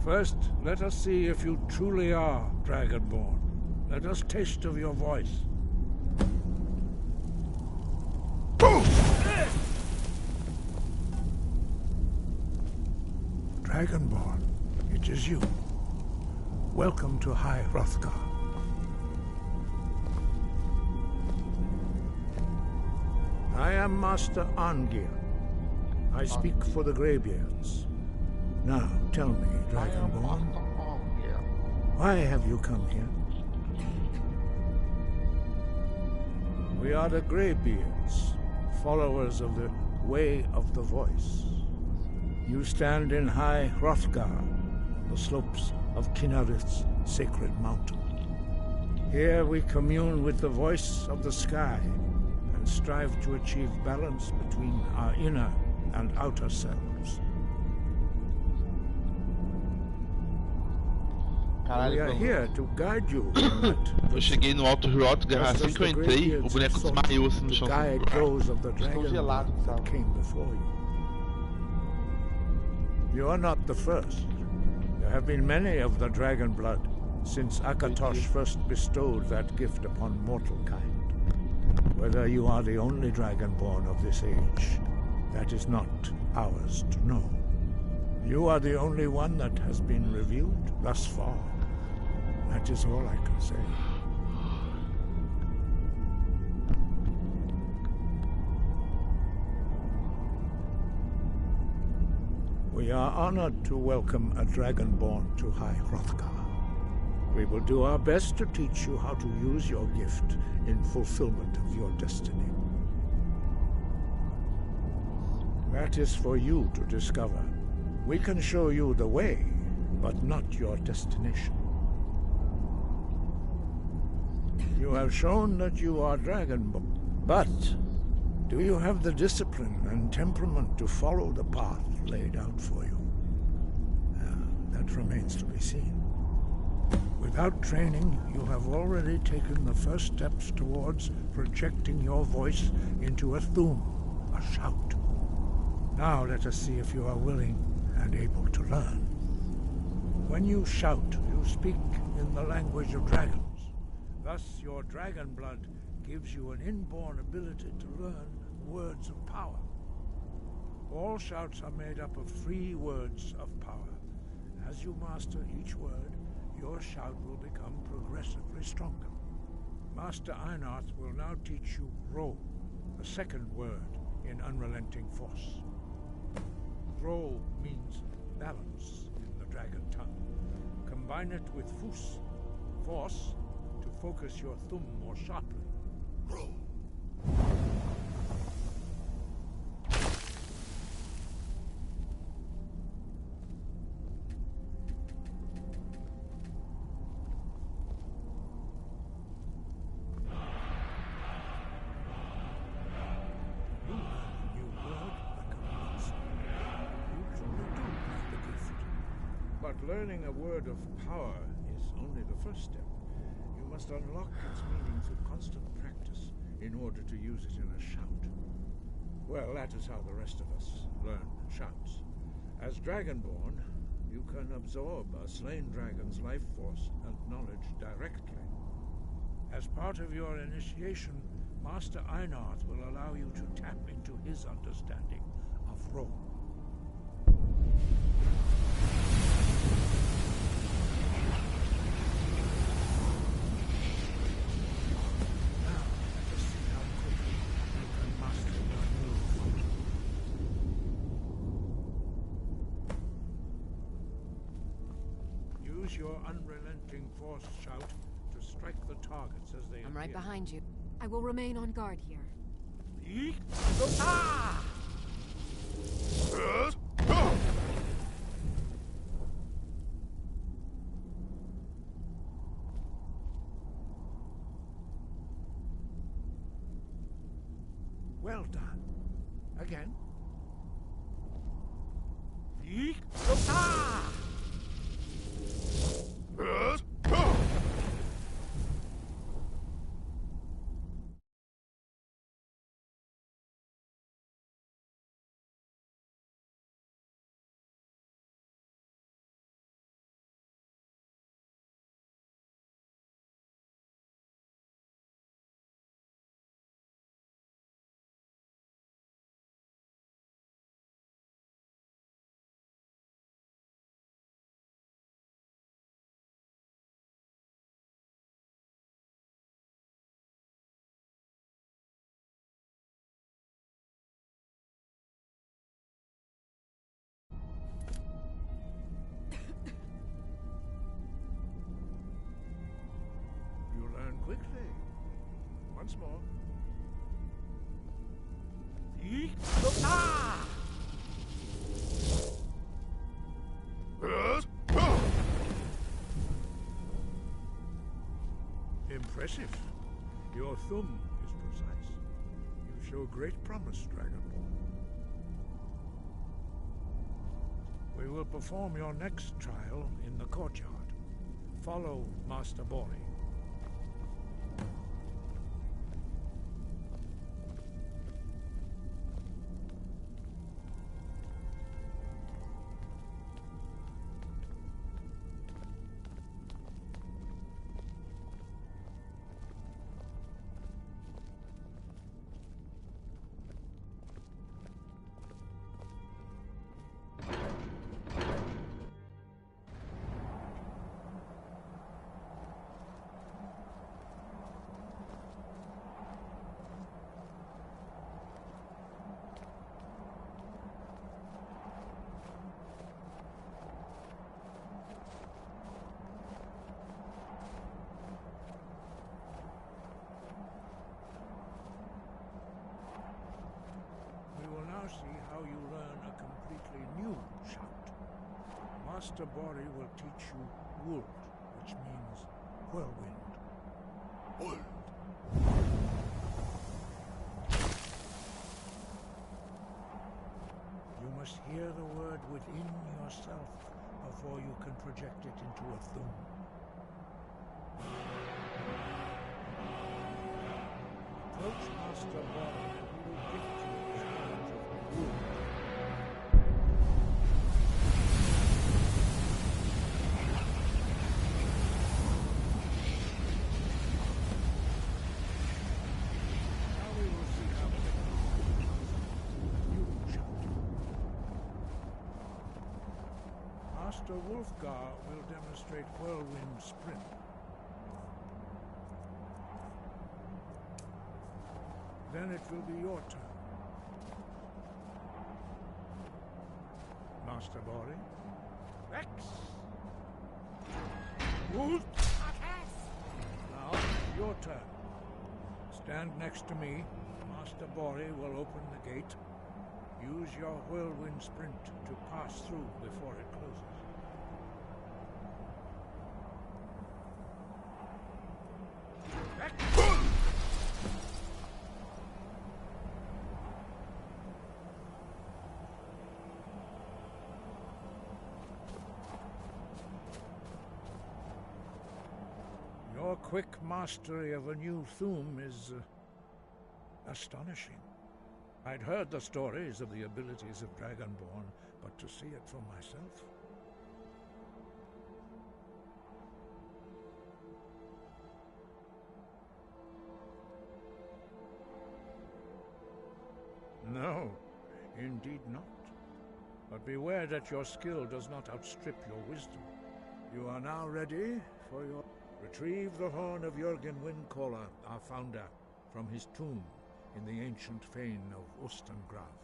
First, let us see if you truly are Dragonborn. Let us taste of your voice. Dragonborn, it is you. Welcome to High Hrothgar. I am Master Arngir. I speak for the Greybeards. Now, tell me, Dragonborn, why have you come here? We are the Greybeards, followers of the Way of the Voice. You stand in high Hrothgar, on the slopes of Kinarith's sacred mountain. Here we commune with the voice of the sky and strive to achieve balance between our inner and outer selves. We are here to guide you. Eu cheguei no Alto Hrothgar, assim que eu entrei, o boneco desmaiou assim no chão. Estou gelado, sabe? You are not the first. There have been many of the dragon blood since Akatosh first bestowed that gift upon mortal kind. Whether you are the only dragonborn of this age, that is not ours to know. You are the only one that has been revealed thus far. That is all I can say. We are honored to welcome a dragonborn to High Hrothgar. We will do our best to teach you how to use your gift in fulfillment of your destiny. That is for you to discover. We can show you the way, but not your destination. You have shown that you are dragonborn, but do you have the discipline and temperament to follow the path laid out for you? That remains to be seen. Without training, you have already taken the first steps towards projecting your voice into a thum, a shout. Now let us see if you are willing and able to learn. When you shout, you speak in the language of dragons. Thus, your dragon blood gives you an inborn ability to learn words of power. All shouts are made up of 3 words of power. As you master each word, your shout will become progressively stronger. Master Einarth will now teach you Ro, the second word in Unrelenting Force. Ro means balance in the dragon tongue. Combine it with Fus, force, to focus your thumb more sharply. Ro. But learning a word of power is only the first step. You must unlock its meaning through constant practice in order to use it in a shout. Well, that is how the rest of us learn shouts. As Dragonborn, you can absorb a slain dragon's life force and knowledge directly. As part of your initiation, Master Einarth will allow you to tap into his understanding of Ro. Your unrelenting force shout to strike the targets as they I'm right appear. behind you. I will remain on guard here. Ah! Well done. Again. Ah! Impressive. Your thumb is precise. You show great promise, Dragonborn. We will perform your next trial in the courtyard. Follow Master Bori. See how you learn a completely new shout. Master Bori will teach you Wold, which means whirlwind. Wold. You must hear the word within yourself before you can project it into a thum. Approach Master Bori and he will gift you Master Wolfgar will demonstrate whirlwind sprint. Then it will be your turn. Master Bori. Rex! Woot! Now, your turn. Stand next to me. Master Bori will open the gate. Use your whirlwind sprint to pass through before it closes. Your quick mastery of a new thum is astonishing. I'd heard the stories of the abilities of Dragonborn, but to see it for myself... No, indeed not. But beware that your skill does not outstrip your wisdom. You are now ready for your... Retrieve the horn of Jürgen Windcaller, our founder, from his tomb in the ancient fane of Ostengraf.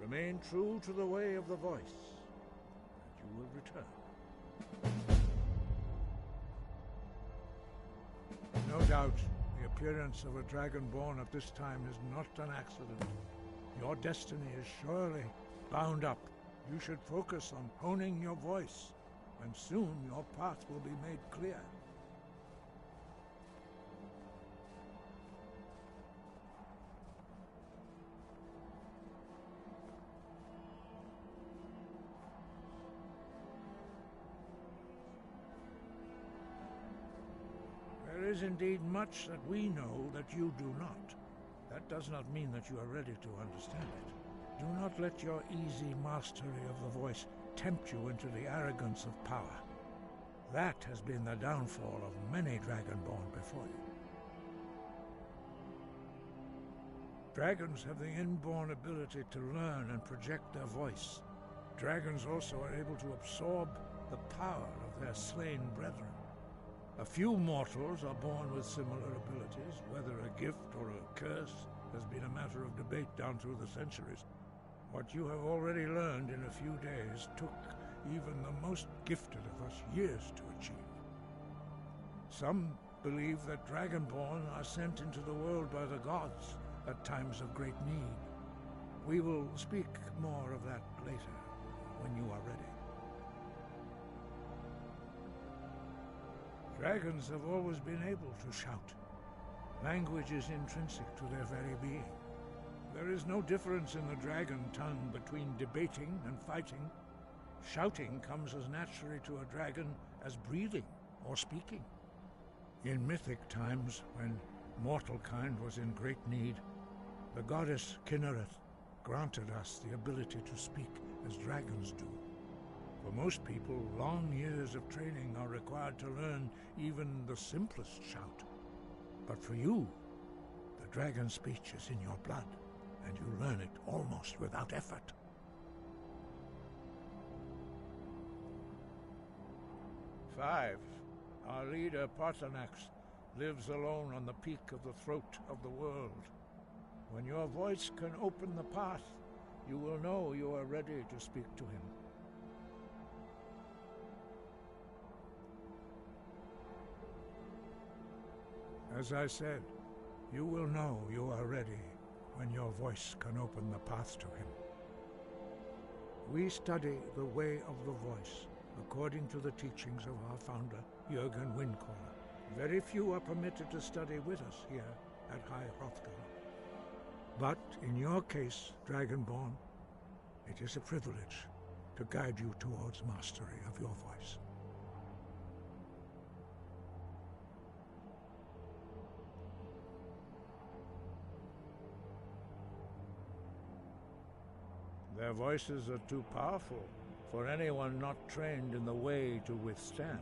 Remain true to the way of the voice, and you will return. No doubt, the appearance of a Dragonborn at this time is not an accident. Your destiny is surely bound up. You should focus on honing your voice, and soon your path will be made clear. There is indeed much that we know that you do not. That does not mean that you are ready to understand it. Do not let your easy mastery of the voice tempt you into the arrogance of power. That has been the downfall of many Dragonborn before you. Dragons have the inborn ability to learn and project their voice. Dragons also are able to absorb the power of their slain brethren. A few mortals are born with similar abilities. Whether a gift or a curse has been a matter of debate down through the centuries. What you have already learned in a few days took even the most gifted of us years to achieve. Some believe that Dragonborn are sent into the world by the gods at times of great need. We will speak more of that later, when you are ready. Dragons have always been able to shout. Language is intrinsic to their very being. There is no difference in the dragon tongue between debating and fighting. Shouting comes as naturally to a dragon as breathing or speaking. In mythic times, when mortal kind was in great need, the goddess Kinnereth granted us the ability to speak as dragons do. For most people, long years of training are required to learn even the simplest shout. But for you, the dragon speech is in your blood, and you learn it almost without effort. Five. Our leader, Parthenax, lives alone on the peak of the throat of the world. When your voice can open the path, you will know you are ready to speak to him. As I said, you will know you are ready when your voice can open the path to him. We study the way of the voice, according to the teachings of our founder, Jürgen Windcaller. Very few are permitted to study with us here at High Hrothgar. But in your case, Dragonborn, it is a privilege to guide you towards mastery of your voice. Their voices are too powerful for anyone not trained in the way to withstand.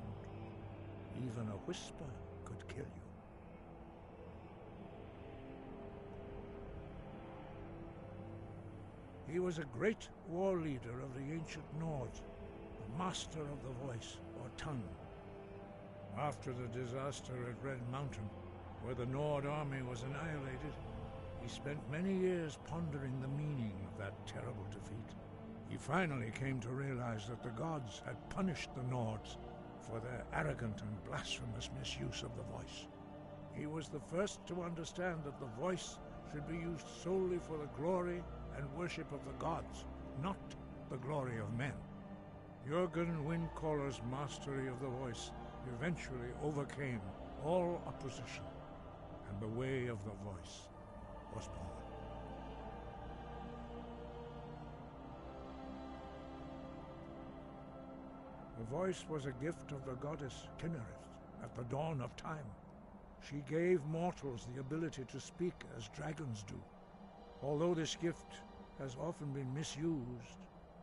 Even a whisper could kill you. He was a great war leader of the ancient Nords, a master of the voice, or tongue. After the disaster at Red Mountain, where the Nord army was annihilated, he spent many years pondering the meaning of that terrible defeat. He finally came to realize that the gods had punished the Nords for their arrogant and blasphemous misuse of the voice. He was the first to understand that the voice should be used solely for the glory and worship of the gods, not the glory of men. Jürgen Windcaller's mastery of the voice eventually overcame all opposition, and the way of the voice was born. The voice was a gift of the goddess Kinnereth at the dawn of time. She gave mortals the ability to speak as dragons do. Although this gift has often been misused,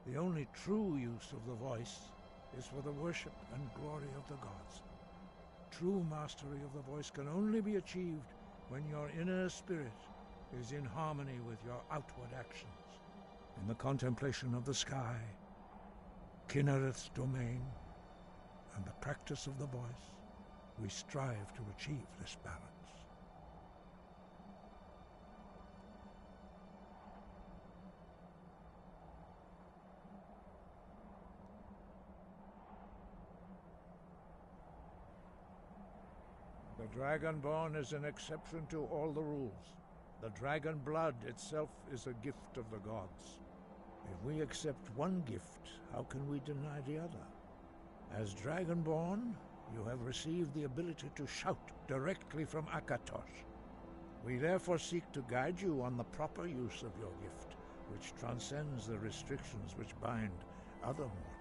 the only true use of the voice is for the worship and glory of the gods. True mastery of the voice can only be achieved when your inner spirit is in harmony with your outward actions. In the contemplation of the sky, Kinnereth's domain, and the practice of the voice, we strive to achieve this balance. The Dragonborn is an exception to all the rules. The dragon blood itself is a gift of the gods. If we accept one gift, how can we deny the other? As Dragonborn, you have received the ability to shout directly from Akatosh. We therefore seek to guide you on the proper use of your gift, which transcends the restrictions which bind other mortals.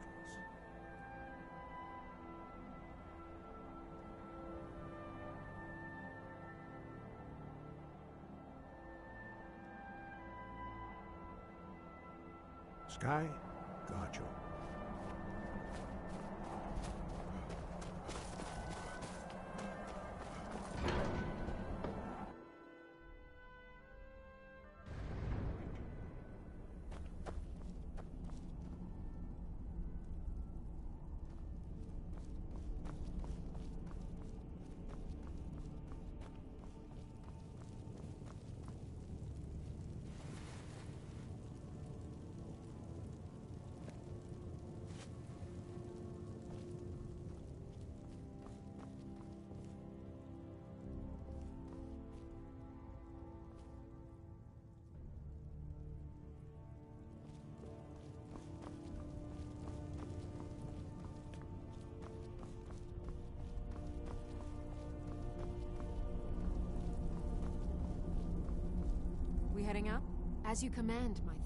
Sky, guard you. setting up? As you command, my